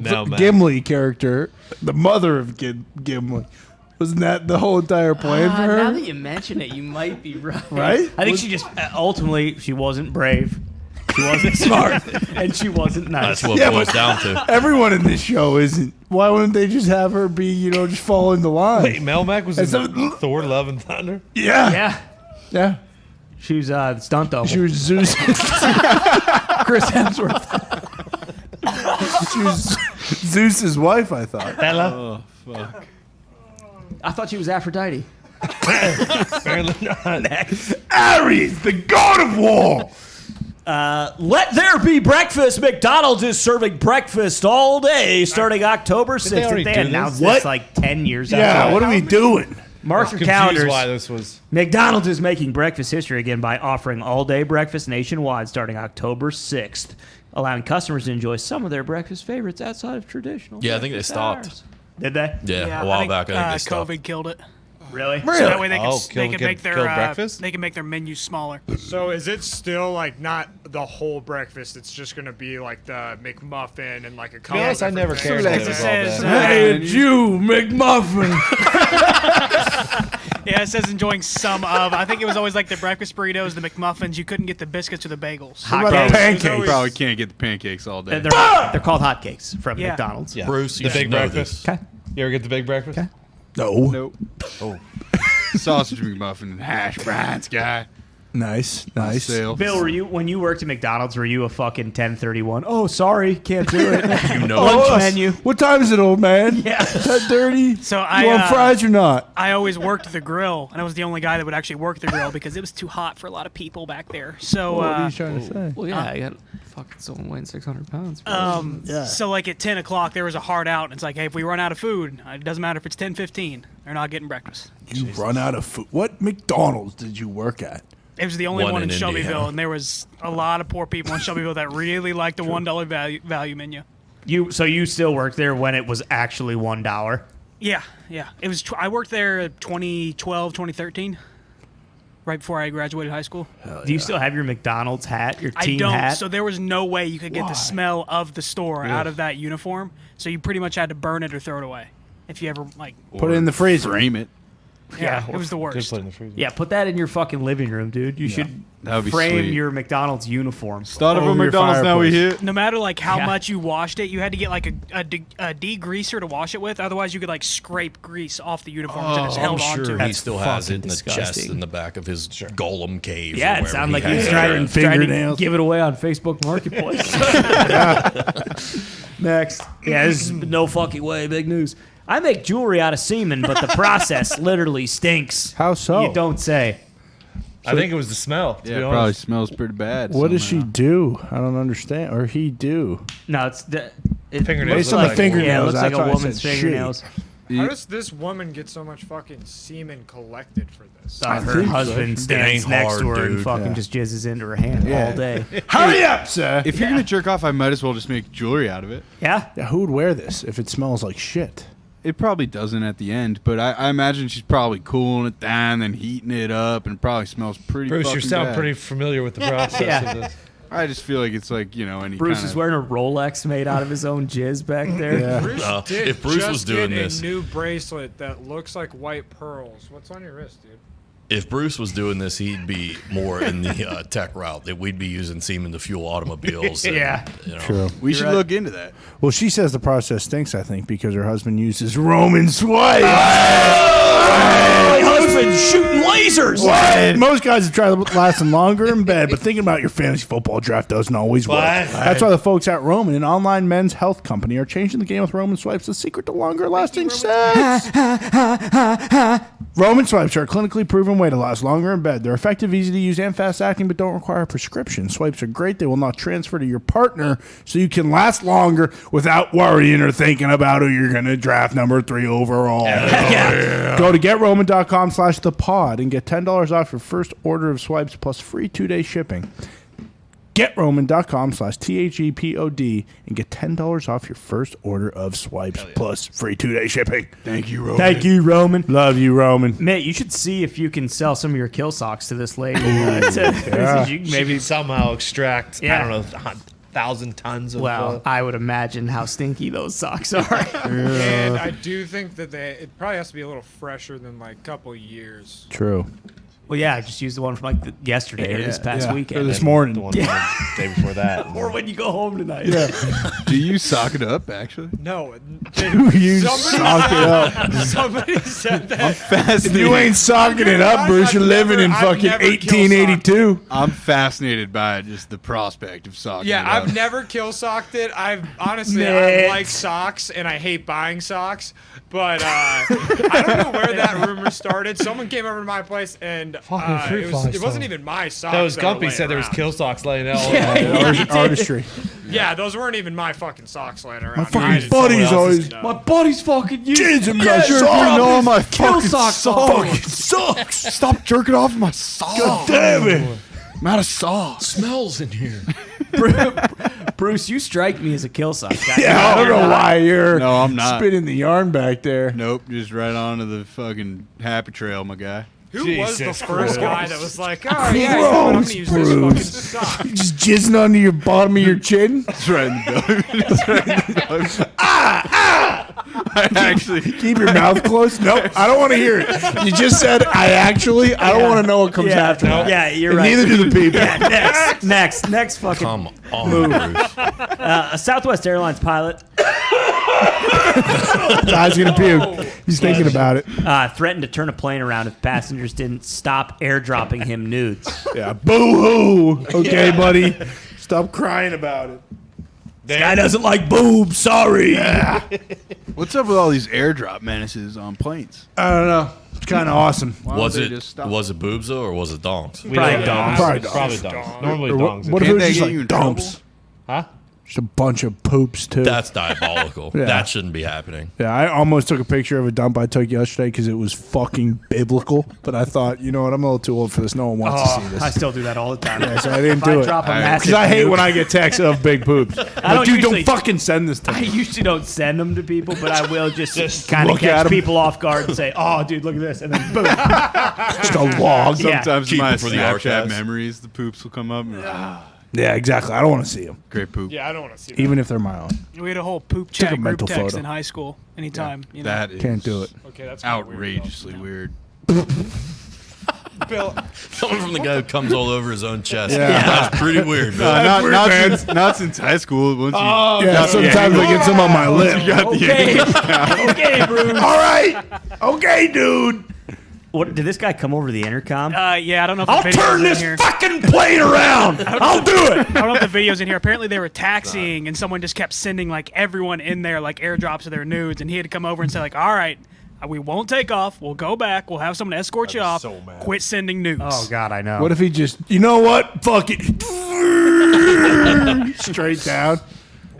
been Melmac? Gimli character, the mother of Gimli. Wasn't that the whole entire plan for her? Now that you mention it, you might be right. Right? I think she just ultimately she wasn't brave, she wasn't smart, and she wasn't nice. That's what Yeah, it boils but- down to. Everyone in this show isn't. Why wouldn't they just have her be, just fall in the line? Wait, Melmac was in so- Thor: Love and Thunder. Yeah. Yeah, she was the stunt double. She was Zeus. Chris Hemsworth. She was Zeus's wife, I thought. Bella. I thought she was Aphrodite. Apparently not. Ares, the god of war. Let there be breakfast. McDonald's is serving breakfast all day starting October 6th. they already They do this? announced What? this like 10 years Yeah, ago. what are we doing? Mark your Confused calendars. why this was. McDonald's is making breakfast history again by offering all-day breakfast nationwide starting October 6th, allowing customers to enjoy some of their breakfast favorites outside of traditional. Yeah, I think they breakfast stopped. hours. Did they? Yeah, a while back I think they stopped. COVID killed it. Really? So that way they Oh, can make their killed breakfast? they can make their menus smaller. So is it still like not the whole breakfast? It's just gonna be like the McMuffin and like a couple. Yes, I different never things. cared Like about it all says, that. Hey, Jew, McMuffin. Yeah, it says enjoying some of. I think it was always like the breakfast burritos, the McMuffins. You couldn't get the biscuits or the bagels. Hot What about cakes. pancakes? always- Probably can't get the pancakes all day. They're called hotcakes from Yeah. McDonald's. Yeah. Bruce, you the should big know breakfast. this. Okay. You ever get the big breakfast? Okay. No. Nope. Oh. Sausage McMuffin and hash browns, guy. Nice. Sale. Bill, when you worked at McDonald's, were you a fucking 1031? Oh, sorry, can't do it. You know, Lunch Oh, menu. What time is it, old man? Yeah. Is that dirty? So You want fries or not? I always worked the grill, and I was the only guy that would actually work the grill because it was too hot for a lot of people back there. So, What are you trying to say? Well, yeah, I got fucking someone weighing 600 pounds. so like at 10 o'clock, there was a hard out, and it's like, hey, if we run out of food, it doesn't matter if it's 10:15, they're not getting breakfast. You run out of food. What McDonald's did you work at? It was the only One one in in Shelbyville, Indiana. and there was a lot of poor people in Shelbyville that really liked the $1 value menu. So you still worked there when it was actually $1? Yeah. It was. I worked there 2012, 2013, right before I graduated high school. Do you still have your McDonald's hat, your I team don't. hat? So there was no way you could get the smell of the store out of that uniform. So you pretty much had to burn it or throw it away. If you ever like, Put it in the freezer. Frame it. yeah, it was the Just worst. put it in the freezer. Yeah, put that in your fucking living room, dude. You should That would be frame sweet. your McDonald's uniform. Start of a Over your McDonald's now we fireplace. hit. No matter like how Yeah. much you washed it, you had to get like a degreaser to wash it with. Otherwise, you could like scrape grease off the uniforms and it's I'm held sure onto. he That's still has it in fucking the chest disgusting. in the back of his golem cave. Yeah, or it wherever sounded like he was has trying it. to fingernails. give it away on Facebook Marketplace. Next. Yeah, this is no fucking way. Big news. I make jewelry out of semen, but the process literally stinks. How so? You don't say. I think it was the smell. To Yeah, be it probably honest. smells pretty bad. What does she somehow. do? I don't understand. Or he do? No, it's Fingernails Based look on the like- fingernails. Yeah, it looks like that's a why I woman's said fingernails. How does this woman get so much fucking semen collected for this? Her think so. husband stands ain't next to hard, her and dude. fucking Yeah. just jizzes into her hand Yeah. all day. Hurry up, sir. If you're gonna jerk off, I might as well just make jewelry out of it. Yeah? Yeah, who would wear this if it smells like shit? It probably doesn't at the end, but I imagine she's probably cooling it down, then heating it up, and probably smells pretty. Bruce, you fucking sound bad. pretty familiar with the process Yeah. of this. I just feel like it's like any. Bruce kinda, is wearing a Rolex made out of his own jizz back there. Yeah. Bruce did if Bruce just was doing get this- a new bracelet that looks like white pearls. What's on your wrist, dude? If Bruce was doing this, he'd be more in the tech route. That we'd be using semen to fuel automobies. and, Yeah. you know. True. We should right. look into that. Well, she says the process stinks, I think, because her husband uses Roman swipe. My husband's shooting lasers! What? Most guys have tried to last them longer in bed, but thinking about your fantasy football draft doesn't always work. What? That's why the folks at Roman, an online men's health company, are changing the game with Roman swipes, the secret to longer lasting sex. Roman swipes are a clinically proven way to last longer in bed. They're effective, easy to use, and fast acting, but don't require a prescription. Swipes are great. They will not transfer to your partner, so you can last longer without worrying or thinking about who you're going to draft number 3 overall. Go to GetRoman.com/thepod and get $10 off your first order of swipes plus free 2-day shipping. GetRoman.com/THEPOD and get $10 off your first order of swipes plus free 2-day shipping. Thank you, Roman. Thank you, Roman. Love you, Roman. Mitt, you should see if you can sell some of your kill socks to this lady. You can Maybe maybe. somehow extract, Yeah. I don't know, 1,000 tons of. Well, I would imagine how stinky those socks are. And I do think that it probably has to be a little fresher than like a couple years. True. Well, yeah, I just used the one from like yesterday or this past Or weekend. this morning. the one from the day before that. Or when you go home tonight. Do you sock it up? Actually, No, You sock it up. Somebody said that. If you ain't socking it up, Bruce, you're living in I've fucking never kill 1882. I'm fascinated by just the prospect of socking. Yeah, it up. I've never kill socked it. I've honestly, Mitt. I like socks and I hate buying socks. But I don't know where that rumor started. Someone came over to my place and it wasn't even my socks. That was were Gumpy laying said there was around. kill socks laying out. Artistry. Yeah, those weren't even my fucking socks laying around. fucking I did buddies someone always- else's stuff. My buddy's fucking used Jizzing my jerking socks. all my kill fucking socks off. Fucking sucks. Stop jerking off my socks. God damn it. I'm out of sauce. Smells in here. Bruce, you strike me as a kill sock guy. Yeah, I don't know why you're No, I'm not. spinning the yarn back there. Nope, just right onto the fucking happy trail, my guy. Who was the Jesus first Christ. guy that was like, oh, yeah, you know what, I'm going to use this fucking sock? Just jizzing under your bottom of your chin. That's right in the belly. That's right in the belly. I actually, Keep your mouth closed. Nope, I don't want to hear it. You just said, I don't want to know what comes after that. Yeah, you're And right. neither do the people. Yeah, next fucking. Come on, Bruce. A Southwest Airlines pilot Ty's gonna puke. He's thinking about it. Threatened to turn a plane around if passengers didn't stop airdropping him nudes. Yeah, boo-hoo. Okay, buddy. Stop crying about it. This guy doesn't like boobs. Sorry. What's up with all these airdrop menaces on planes? I don't know. It's kind of awesome. Why don't Was they it just stop? was it boobs though, or was it dongs? Probably dongs. Probably dongs. Normally Or dongs. what if it Can't was they just get like you in dumps? Huh? Just a bunch of poops, too. That's diabolical. Yeah. That shouldn't be happening. Yeah, I almost took a picture of a dump I took yesterday because it was fucking biblical. But I thought, you know what, I'm a little too old for this. No one wants to see this. I still do that all the time. Yeah, so I didn't If do I it. drop a massive Because I hate nuke- when I get texts of big poops. Like, don't dude, usually- don't fucking send this to I me. usually don't send them to people, but I will just kind of look at catch 'em. people off guard and say, "Oh, dude, look at this," and then boom. Just a log. Yeah. Sometimes Keep in my them for the Snapchat archives. memories, the poops will come up. And Yeah, exactly. I don't want to see them, great poop. Yeah, I don't want to see that. even if they're my own. We had a whole poop Take a chat group mental text photo. in high school. Anytime, you know. That is Can't do it. Okay, that's kinda outrageously weird. weird, though. Bill, Coming from the guy who comes all over his own chest. Yeah. That's pretty weird, man. Not since high school. Once Yeah, sometimes I get some on my lip. Okay, okay, Bruce. All right. Okay, dude. What did this guy come over the intercom? Yeah, I don't know if I'll the video's turn in this here. fucking plane around. I'll do it. I don't know if the video's in here. Apparently they were taxiing and someone just kept sending like everyone in there like airdrops of their nudes, and he had to come over and say like, all right, we won't take off. We'll go back. We'll have someone escort you off. so mad. Quit sending nudes. Oh God, I know. What if he just, you know what? Fuck it. Straight down.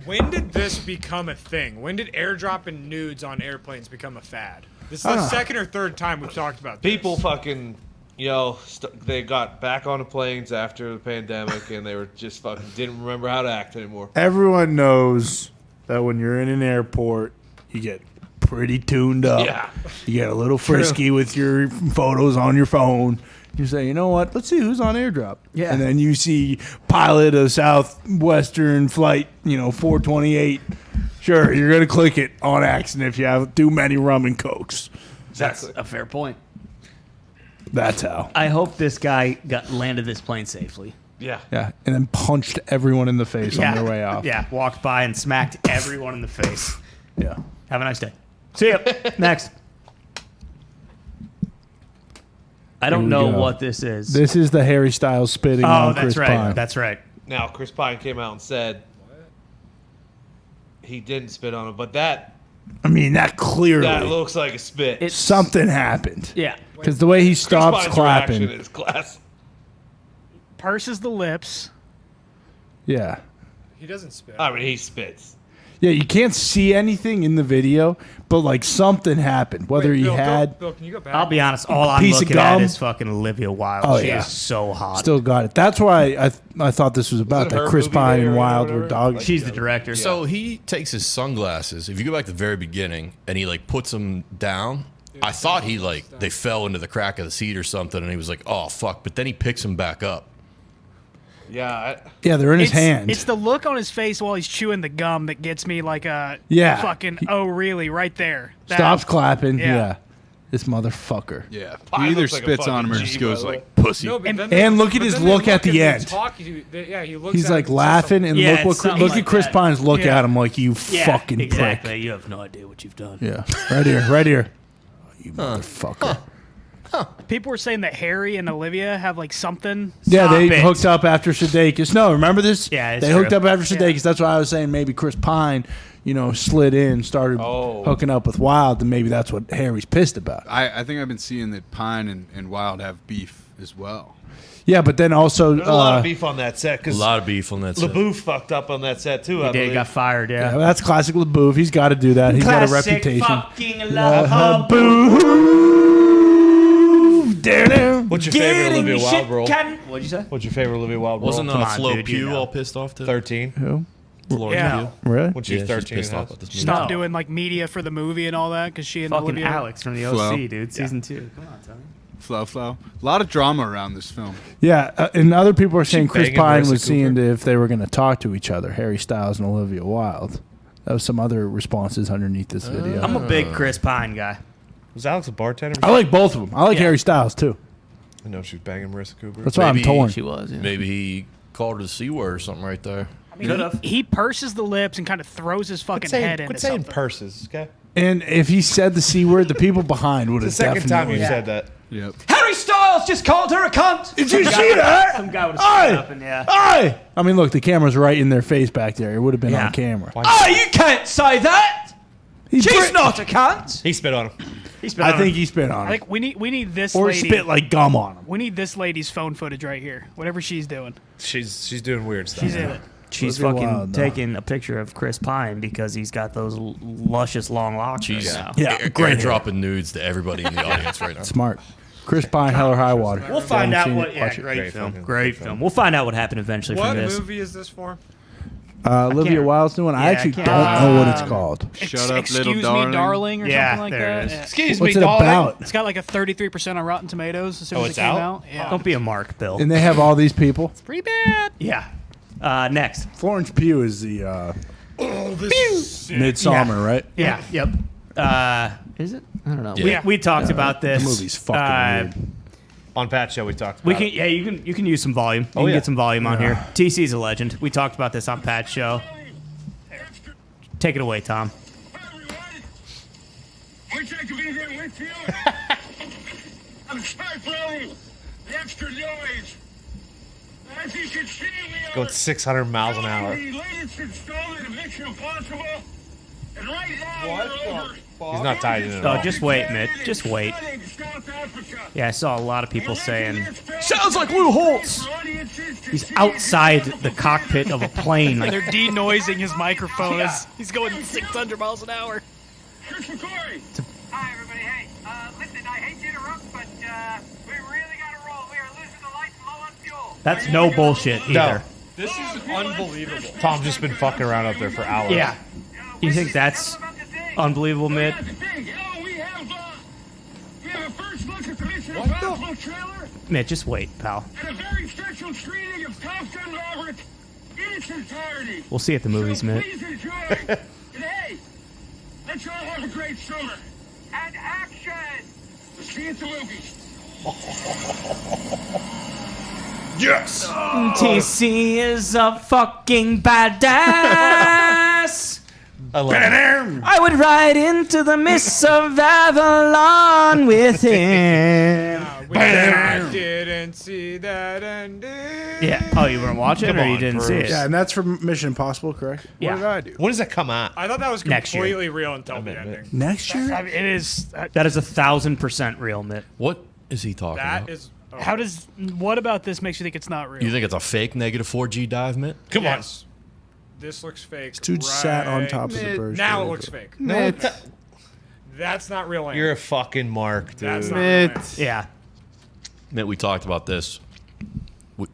when did this become a thing? When did airdropping nudes on airplanes become a fad? This is the second or third time we've talked about this. People fucking, they got back on the planes after the pandemic and they were just fucking didn't remember how to act anymore. Everyone knows that when you're in an airport, you get pretty tuned up. Yeah. You get a little frisky with your photos on your phone. You say, you know what? Let's see who's on airdrop. Yeah. And then you see pilot of Southwestern flight, 428. Sure, you're going to click it on accident if you have too many rum and cokes. That's a fair point. That's how. I hope this guy landed this plane safely. Yeah. Yeah. And then punched everyone in the face on their way off. Yeah, walked by and smacked everyone in the face. Yeah. Have a nice day. See ya. Next. I don't Here we know go. what this is. This is the Harry Styles spitting oh, on that's Chris right. Pine. That's right. Now Chris Pine came out and said he didn't spit on him, but that I mean, that clearly. looks like a spit. Something happened. Yeah. Because the way he Chris stops Pine's clapping. reaction is class. Purses the lips. Yeah. He doesn't spit. I mean, he spits. Yeah, you can't see anything in the video, but like something happened. Whether Wait, he Bill, had Bill, can you go back? I'll be honest. All I'm Piece of looking at gum. is fucking Olivia Wilde. Oh, she yeah. is so hot. still got it. That's why I thought this was about it that her Chris movie Pine day and or Wild whatever? were dog. Like- She's the director. So he takes his sunglasses. If you go back to the very beginning and he like puts them down, I thought they fell into the crack of the seat or something, and he was like, "Oh fuck!" But then he picks them back up. Yeah. Yeah, they're in his hand. It's the look on his face while he's chewing the gum that gets me like a fucking oh really right there. That- Stops clapping. Yeah. Yeah. This motherfucker. Yeah. Pine He either looks like a spits on him or fucking just G, goes by the like pussy. No, but And- then and look at but his then they look at the and they end. talk, he looks He's at like him and says laughing something. and Yeah, look it's something look like at Chris that. Pine's look Yeah. at him like you yeah, fucking exactly. prick. You have no idea what you've done. Yeah. Right here. Right here. You motherfucker. People were saying that Harry and Olivia have like something. Yeah, Stop they it. hooked up after Sudeikis. No, remember this? Yeah, it's they hooked true. up after Sudeikis. That's why I was saying maybe Chris Pine, slid in, started hooking up with Wild, and maybe that's what Harry's pissed about. I think I've been seeing that Pine and Wild have beef as well. Yeah, but then also There's a lot of beef on that set A because lot of beef on that set. LaBeouf fucked up on that set too. I He did, believe. got fired. yeah, Yeah. that's classic LaBeouf. He's got to do that. He's got a Classic reputation. fucking love. What's your favorite Olivia Wilde role? What'd you say? What's your favorite Olivia Wilde role? Wasn't Come on, Flo dude, you Pugh know. all pissed off too? 13? Who? Florence Yeah. Pugh. Really? When she's Yeah, she's 13. pissed huh? off at this movie. Stop No. doing like media for the movie and all that because she and Fucking Olivia. Alex from the Flo. OC, dude. Season 2. Come on, Tony. Flow. A lot of drama around this film. Yeah, and other people are saying Chris banging Pine Marissa was seeing Cooper? if they were going to talk to each other, Harry Styles and Olivia Wilde. That was some other responses underneath this video. I'm a big Chris Pine guy. Was Alex a bartender? I like both of them. I like Yeah. Harry Styles too. I know she was banging Marissa Cooper. That's why I'm Maybe torn. She was. Yeah. Maybe he called her the C word or something right there. He purses the lips and kind of throws his fucking head into Quit saying something. purses, okay? And if he said the C word, the people behind would have The second time definitely. you said that. Yep. Harry Styles just called her a cunt. Did you see that? Some guy would have stood up and Aye! I mean, look, the camera's right in their face back there. It would have been Yeah. on camera. Oh, you can't say that. She's not a cunt. He spit on him. I think he spit on I it. think we need this Or lady. spit like gum on him. We need this lady's phone footage right here. Whatever she's doing. She's doing weird stuff. She's in it. She's Would be fucking wild, though. taking a picture of Chris Pine because he's got those luscious long locks. right She's now. Yeah, great hair. dropping nudes to everybody in the audience right now. Smart. Chris Pine, Hell or High Water. We'll find out Haven't what. seen it? Yeah, Watch it. great film. fucking- Great great film. film. We'll find out what happened eventually What from this. movie is this for? Olivia can't- Wilde's new one. I Yeah, I actually can't- don't know what it's called. Shut up, Excuse little me, darling. darling, or Yeah, something like there it that. is. Yeah. Excuse What's me, it darling. about? It's got like a 33% on Rotten Tomatoes as soon Oh, as it's it came out? out. Yeah. Don't be a mark, Bill. And they have all these people. Pretty bad. Yeah. Next. Florence Pugh is the Midsummer, right? Yeah. Yep. Is it? I don't know. Yeah. We talked about this. The movie's fucking weird. On Pat's show, we talked about We can. it. Yeah, you can use some volume. You can yeah. get some volume on here. TC's a legend. We talked about this on Pat's show. Take it away, Tom. Wish I could be here with you. I'm sorry for all the extra noise. As you can see, we are Going 600 miles an hour. the latest installment of Mission Impossible. And right now, we're over. He's not tied in at Oh, all. just wait, Mitt. Just wait. South Africa. Yeah, I saw a lot of people saying, Sounds like Lou Holtz. he's outside the cockpit of a plane. Like, They're denoising his microphone as he's going 600 miles an hour. Chris McCoy. Hi, everybody. Hey, listen, I hate to interrupt, but we really got to roll. We are losing the lights and low on fuel. that's no bullshit either. This is unbelievable. Tom's just been fucking around up there for hours. Yeah. You think that's unbelievable, Mitt? We have a first look at the Mission Impossible trailer Mitt, just wait, pal. and a very special screening of Top Gun Maverick in its entirety. We'll see you at the movies, So Mitt. please enjoy. And hey, let's all have a great summer. And action! We'll see you at the movies. Yes! TC is a fucking badass. I love it. I would ride into the mists of Avalon with him. I didn't see that ending. Yeah. Oh, you weren't watching Come or you on, didn't see Bruce. it? Yeah, and that's from Mission Impossible, correct? Yeah. What did I do? When does that come out? I thought that was Next year. completely real until the admit ending. Next year? I mean, it is. That is 1,000% real, Mitt. What is he talking That about? is. Oh, How does. What about this makes you think it's not real? You think it's a fake negative 4G dive, Mitt? Come on. yes. This looks fake. Dude sat on right top of the bird. Now it looks fake. No, That's not real. Andy. you're a fucking mark, dude. That's not real. Andy. Yeah. Mitt, we talked about this.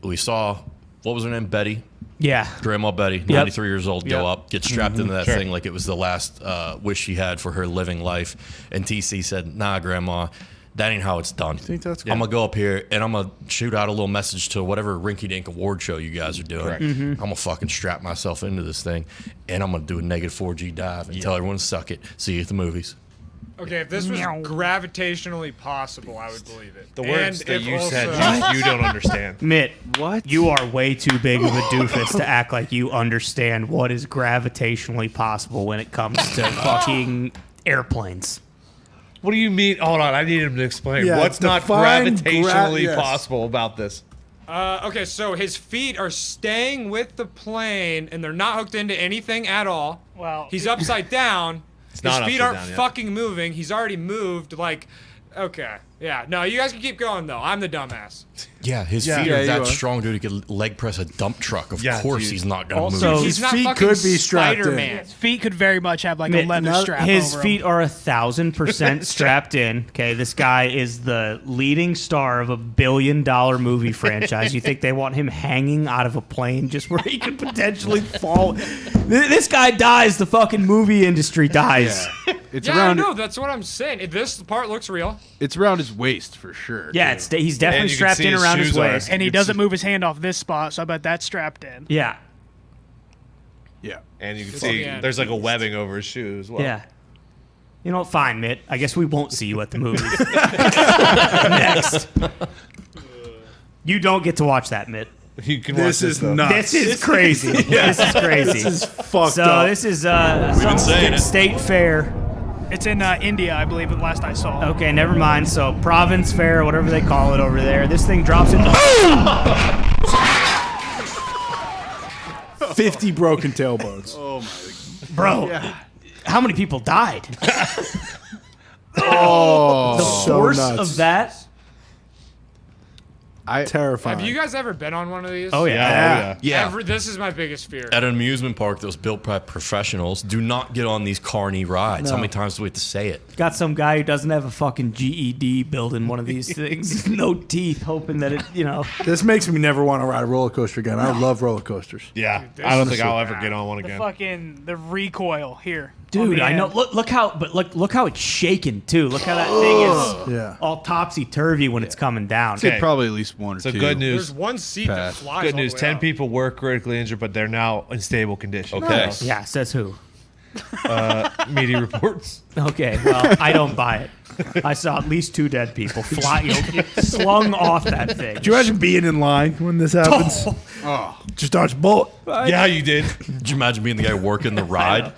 We saw, what was her name? Betty? Yeah. Grandma Betty, 93 years old, go Yep. up, get strapped into that Sure. thing like it was the last wish she had for her living life. And TC said, nah, Grandma, that ain't how it's done. think that's I'm going to go up here and I'm going to shoot out a little message to whatever rinky-dink award show you guys are doing. Correct. Mm-hmm. I'm going to fucking strap myself into this thing and I'm going to do a negative 4G dive and tell everyone to suck it. See you at the movies. Okay, if this was Meow. gravitationally possible, I would believe it. The words And that if you also- said, you don't understand. Mitt, What? you are way too big of a doofus to act like you understand what is gravitationally possible when it comes to fucking airplanes. What do you mean? Hold on, I need him to explain. Yeah, What's not define gravitationally yes. possible about this? Okay, so his feet are staying with the plane, and they're not hooked into anything at all. Well, He's upside down. His not feet upside aren't down yet. fucking moving. He's already moved. Like, okay, yeah. No, you guys can keep going though. I'm the dumbass. Yeah, his Yeah. feet Yeah, are you that are. strong, dude. He could leg press a dump truck. Of Yeah, course, dude. he's not going to Also- move. He's His not feet fucking could be strapped in. Spider-Man. his feet could very much have like a Mitt, leather strap his over feet them. are 1,000% strapped in. Okay, this guy is the leading star of a billion-dollar movie franchise. You think they want him hanging out of a plane just where he could potentially fall? This guy dies. The fucking movie industry dies. It's Yeah, I around. know. That's what I'm saying. This part looks real. It's around his waist for sure. Yeah, too. he's definitely And you can strapped see in his around his shoes are- waist. And he You can doesn't see- move his hand off this spot, so I bet that's strapped in. Yeah, Yeah. And you can It's see the end. there's like a webbing over his shoe as well. yeah. You know what? Fine, Mitt. I guess we won't see you at the movies. Next. You don't get to watch that, Mitt. You can watch This is though. nuts. This is crazy. This is crazy. This is fucked So up. this is been saying it. state fair. It's in India, I believe, the last I saw. Okay, never mind. So province fair, whatever they call it over there. This thing drops into 50 broken tailbones. bro. How many people died? Oh, The so force nuts. of that. Terrifying. Have you guys ever been on one of these? Oh yeah. Yeah. This is my biggest fear. At an amusement park that was built by professionals, do not get on these carny rides. No. How many times do we have to say it? Got some guy who doesn't have a fucking GED building one of these things, no teeth, hoping that it, This makes me never want to ride a roller coaster again. I love roller coasters. Yeah, Dude, I don't this think is I'll so ever bad. get on one The again. the recoil here. on Dude, the I know. end. Look how it's shaking too. Look how that thing is Yeah. all topsy turvy when it's coming down. I'd say Okay. probably at least one or So two. good news. There's one seat that Pass. flies. Good all the news. way 10 up. people were critically injured, but they're now in stable condition. Okay. Yeah, says who? Media reports. Okay, well, I don't buy it. I saw at least 2 dead people slung off that thing. Could you imagine being in line when this happens? Just dodge a bullet. Yeah, you did. Could you imagine being the guy working the ride?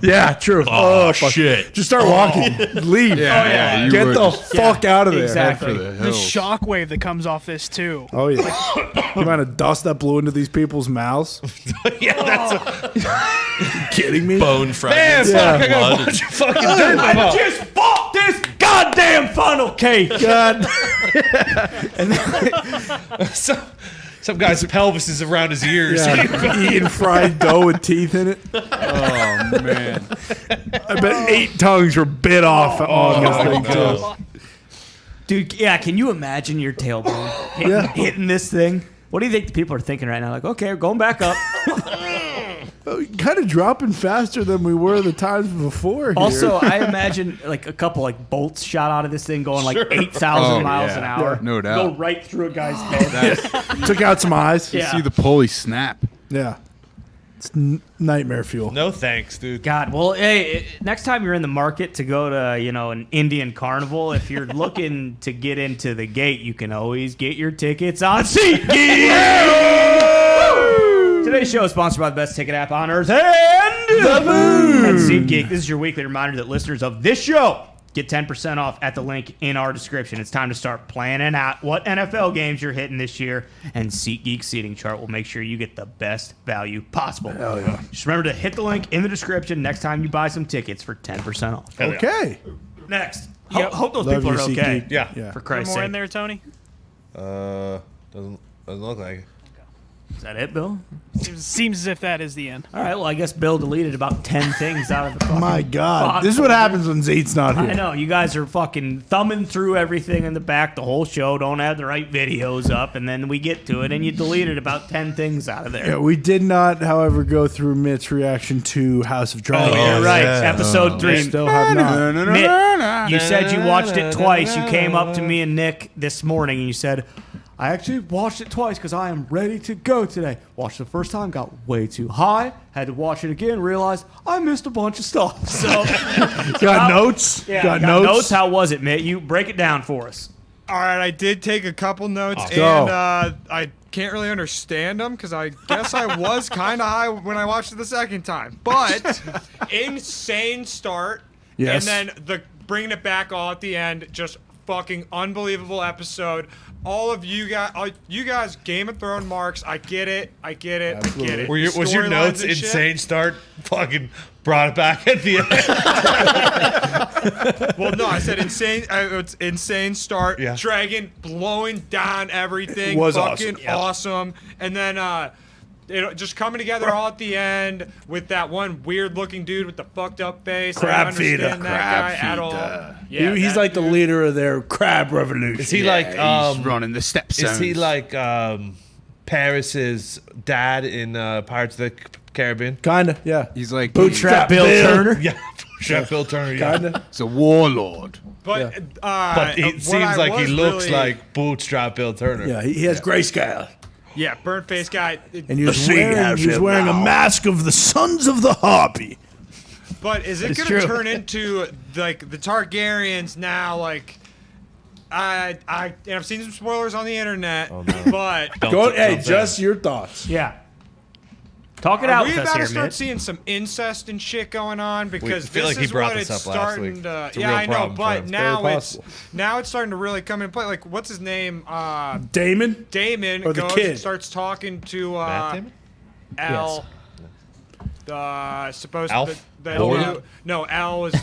Yeah, true. Oh, fuck. shit. Just start walking. Leave. Yeah, you Get would the just fuck out of there. Exactly. for the The hills. shockwave that comes off this too. Oh, yeah. The amount of dust that blew into these people's mouths. Yeah, that's Kidding me? Bone fragments. Yeah. I got a blood. bunch of fucking dirt. I just bought this goddamn funnel cake. God. Some guy's pelvis is around his ears. Yeah. Eating fried dough with teeth in it. Oh man, I bet 8 tongues were bit off on this thing, too. Dude, yeah, can you imagine your tailbone hitting this thing? What do you think the people are thinking right now? Like, okay, we're going back up. Kind of dropping faster than we were the times before. Here. Also, I imagine like a couple like bolts shot out of this thing going like 8,000 miles an hour. Yeah, no doubt. Go right through a guy's head. took out some eyes. Yeah. see the pulley snap. Yeah. It's nightmare fuel. No thanks, dude. God, well, hey, next time you're in the market to go to, an Indian carnival, if you're looking to get into the gate, you can always get your tickets on SeatGeek. Today's show is sponsored by the best ticket app on earth and the moon. And SeatGeek, this is your weekly reminder that listeners of this show get 10% off at the link in our description. It's time to start planning out what NFL games you're hitting this year, and SeatGeek seating chart will make sure you get the best value possible. Hell yeah. Just remember to hit the link in the description next time you buy some tickets for 10% off. Okay. Next. Yep. Hope those Love people are your okay. SeatGeek. Yeah. Yeah. For One Christ's more sake. in there, Tony. Doesn't look like it. Is that it, Bill? Seems as if that is the end. All right, well, I guess Bill deleted about 10 things out of the fucking My God. box. This is what happens when Zate's not here. I know. You guys are fucking thumbing through everything in the back the whole show, don't have the right videos up, and then we get to it, and you deleted about 10 things out of there. Yeah, we did not, however, go through Mitt's reaction to House of Dragons. You're right. yeah. Episode 3. Still have not. Mitt, you said you watched it twice. You came up to me and Nick this morning and you said, I actually watched it twice because I am ready to go today. Watched it the first time, got way too high, had to watch it again, realized I missed a bunch of stuff. So, Got notes? yeah, got got notes? How was it, Mitt? You break it down for us. All right, I did take a couple notes, go. and I can't really understand them because I guess I was kind of high when I watched it the second time. But insane start, Yes. and then bringing it back all at the end, just fucking unbelievable episode. All of you guys, Game of Thrones marks. I get it. I get it. I get it. Was your Storylines notes and shit. insane start? Fucking brought it back at the end. Well, no, I said insane. It's insane start. Yeah. Dragon blowing down everything. It was fucking awesome. awesome. And then it just coming together all at the end with that one weird looking dude with the fucked up face. I don't Crab understand feeder. that guy at all. Yeah, He's that like the dude. leader of their crab revolution. Is he like He's running the steps. Is he like Paris's dad in Pirates of the Caribbean? Kinda, yeah. He's like Bootstrap Bill Turner. Yeah, Chef Bill Turner. Yeah. Kinda. He's a warlord. But But it seems like he looks like Bootstrap Bill Turner. Yeah, he has grayscale. yeah, burnt face guy. And he was wearing a mask of the Sons of the Harpy. But is it It's going to true. turn into like the Targaryens now? Like I've seen some spoilers on the internet, but just your thoughts. Yeah. Talk it out we with us about here, to start Mitch. seeing some incest and shit going on because I feel this like he is brought what this it's up last starting week. to. It's a Yeah, real I know, problem for but him. now Very it's starting to really come in play. Like, what's his name? Damon? Damon Or the goes kid? and starts talking to Matt Damon? L. Supposed Alf? to Gordon? no, L is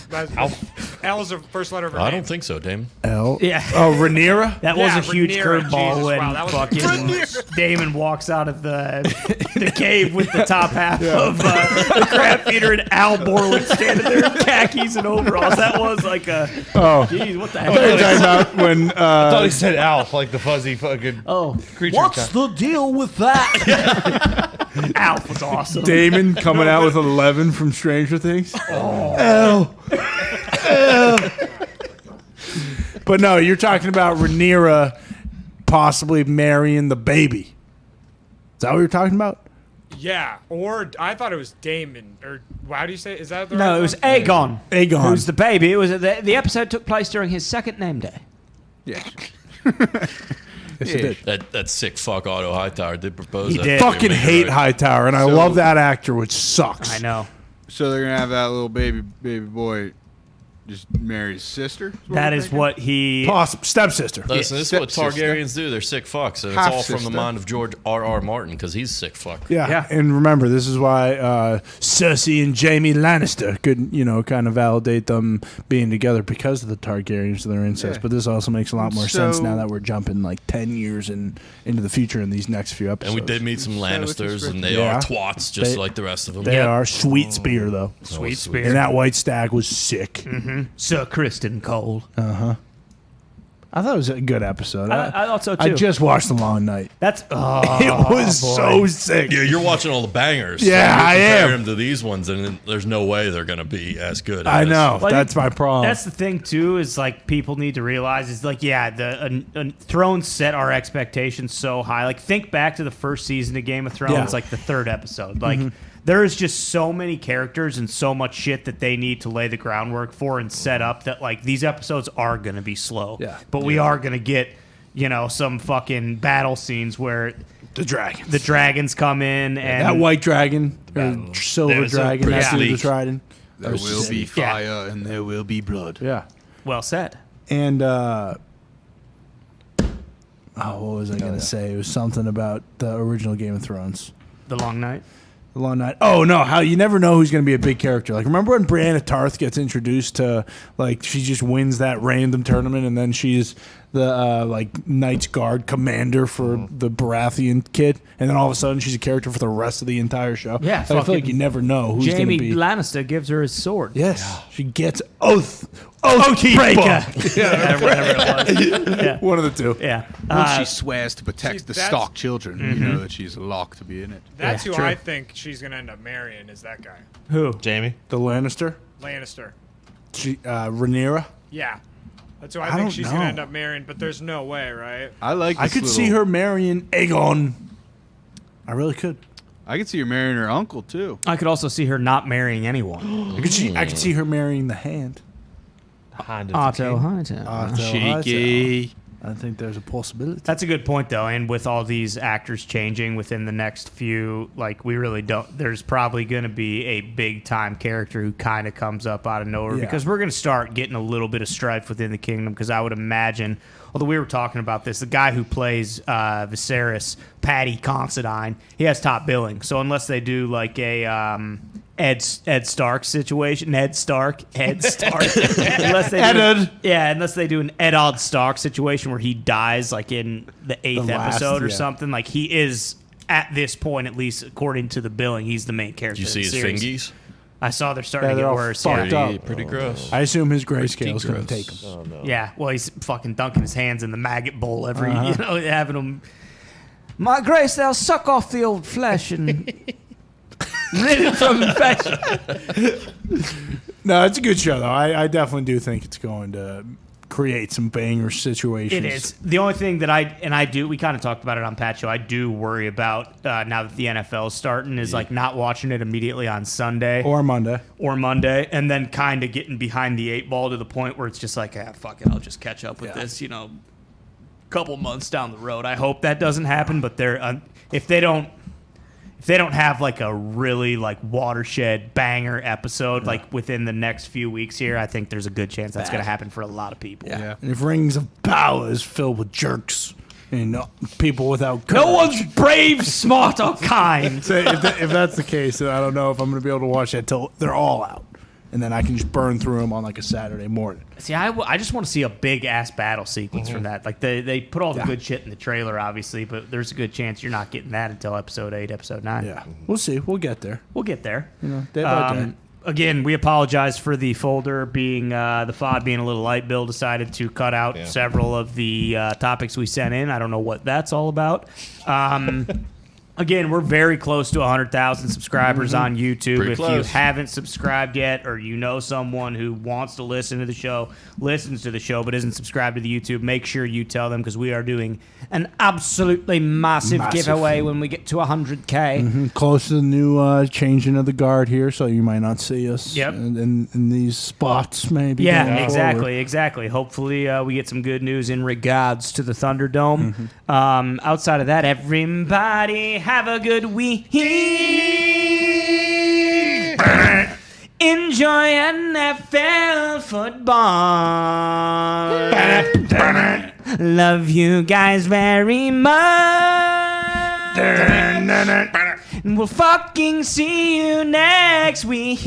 L is the first letter of her I name. don't think so, Damon. L. Yeah. Oh, Rhaenyra? That was Yeah, a huge Rhaenyra, curveball Jesus, when wow, that was fucking Damon walks out of the cave with the top half of the crab feeder and Al Borland standing there in khakis and overalls. That was like a geez, what the heck? You're talking about when I thought he said Alf, like the fuzzy fucking creature. What's the deal with that? Alf was awesome. Damon coming out with 11 from Stranger Things. L. But no, you're talking about Rhaenyra possibly marrying the baby. Is that what you're talking about? Yeah, or I thought it was Damon. Or how do you say? Is that the No, right it was one? Aegon. Aegon. Who's the baby? It was the episode took place during his second name day. Yeah. Yes, it did. That sick fuck Otto Hightower did propose. He that did. to Fucking me, hate right? Hightower, and I love that actor, which sucks. I know. So they're gonna have that little baby boy just marry his sister. That is what he. Stepsister. Listen, this is what Stepsister. Targaryens do. They're sick fucks, and it's all from Half-sister. the mind of George R.R. Martin because he's sick fuck. Yeah. Yeah. And remember, this is why Cersei and Jaime Lannister could, kind of validate them being together because of the Targaryens and their incest. Yeah. But this also makes a lot more sense So- now that we're jumping like 10 years into the future in these next few And episodes. we did meet some Lannisters, and they Yeah. are twats just They- like the rest of them. They are sweet spear, though. Sweet sweet. spear. And that white stag was sick. Sir Kristen Cole. I thought it was a good episode. I thought so I too. just watched The Long Night. That's It was so sick. Yeah, you're watching all the bangers. Yeah, so I you're am. comparing them to these ones, and there's no way they're going to be as good. I as- know. Well, That's my problem. That's the thing too. Is like people need to realize is like the Thrones set our expectations so high. Like think back to the first season of Game of Thrones, Yeah. like the third episode. Like there's just so many characters and so much shit that they need to lay the groundwork for and set up that like these episodes are gonna be slow. Yeah. But we are gonna get some fucking battle scenes where the dragon. the dragons come in and That white dragon, or silver There's a dragon, pretty that's the sleek. trident. There will be fire and there will be blood. Yeah. well said. And what was I gonna say? It was something about the original Game of Thrones. The Long Night. The Long Night. Oh no! How you never know who's going to be a big character. Like remember when Brienne Tarth gets introduced to like she just wins that random tournament and then she's the like Knights Guard commander for the Baratheon kid and then all of a sudden she's a character for the rest of the entire show. Yeah, Like, I feel like fucking you never know who's going Jaime to be. Lannister gives her his sword. Yes, she gets oath breaker. Whatever it was. Yeah. One of the two. Yeah. Once she swears to protect See, the that's- Stark children, you know that she's locked to be in it. That's Yeah, who true. I think she's gonna end up marrying. Is that guy Who? Jamie. The Lannister, Lannister? Rhaenyra. Yeah, that's who I don't think she's know. gonna end up marrying. But there's no way, right? I like. I this could see little- her marrying Aegon. I really could. I could see her marrying her uncle too. I could also see her not marrying anyone. I could see her marrying the Hand. Otto Hightower. Cheeky. I think there's a possibility. That's a good point, though. And with all these actors changing within the next few, like, we really don't. There's probably going to be a big time character who kind of comes up out of nowhere Yeah. because we're going to start getting a little bit of strife within the kingdom. Because I would imagine, although we were talking about this, the guy who plays Viserys, Paddy Considine, he has top billing. So unless they do like a Ed Stark situation, unless they do an Eddard Stark situation where he dies like in the 8th The last, episode or yeah. something, like he is at this point, at least according to the billing, he's the main character. Did you see of the his series. fingies? I saw they're starting Yeah, to they're get all worse. fucked Yeah. up. Pretty gross. I assume his grayscale is going to gross. take him. Yeah, well, he's fucking dunking his hands in the maggot bowl every, Uh-huh. having him. My grace, they'll suck off the old flesh and rid it from infection. No, it's a good show though. I definitely do think it's going to create some banger situations. It is. The only thing that we kind of talked about it on Pat Show, I do worry about now that the NFL is starting is like not watching it immediately on Sunday. Or Monday. And then kind of getting behind the 8 ball to the point where it's just like, fuck it, I'll just catch up with this, couple months down the road. I hope that doesn't happen, but if they don't have like a really like watershed banger episode like within the next few weeks here, I think there's a good chance that's going to happen for a lot of people. Yeah. And if Rings of Power is filled with jerks and people without courage. No one's brave, smart, or kind. So if that's the case, then I don't know if I'm going to be able to watch that till they're all out. And then I can just burn through them on like a Saturday morning. See, I just want to see a big ass battle sequence from that. Like they put all the good shit in the trailer, obviously, but there's a good chance you're not getting that until episode 8, episode 9. Yeah, we'll see. We'll get there. Day by day. Again, we apologize for the folder being the FOD being a little light. Bill decided to cut out several of the topics we sent in. I don't know what that's all about. Again, we're very close to 100,000 subscribers on YouTube. Pretty if close. you haven't subscribed yet, or you know someone who wants to listen to the show, listens to the show, but isn't subscribed to the YouTube, make sure you tell them, because we are doing an absolutely massive giveaway when we get to 100K. Close to the new changing of the guard here, so you might not see us in these spots maybe. Yeah, exactly. Hopefully we get some good news in regards to the Thunderdome. Outside of that, everybody have a good week. Enjoy NFL football. Love you guys very much. We'll fucking see you next week.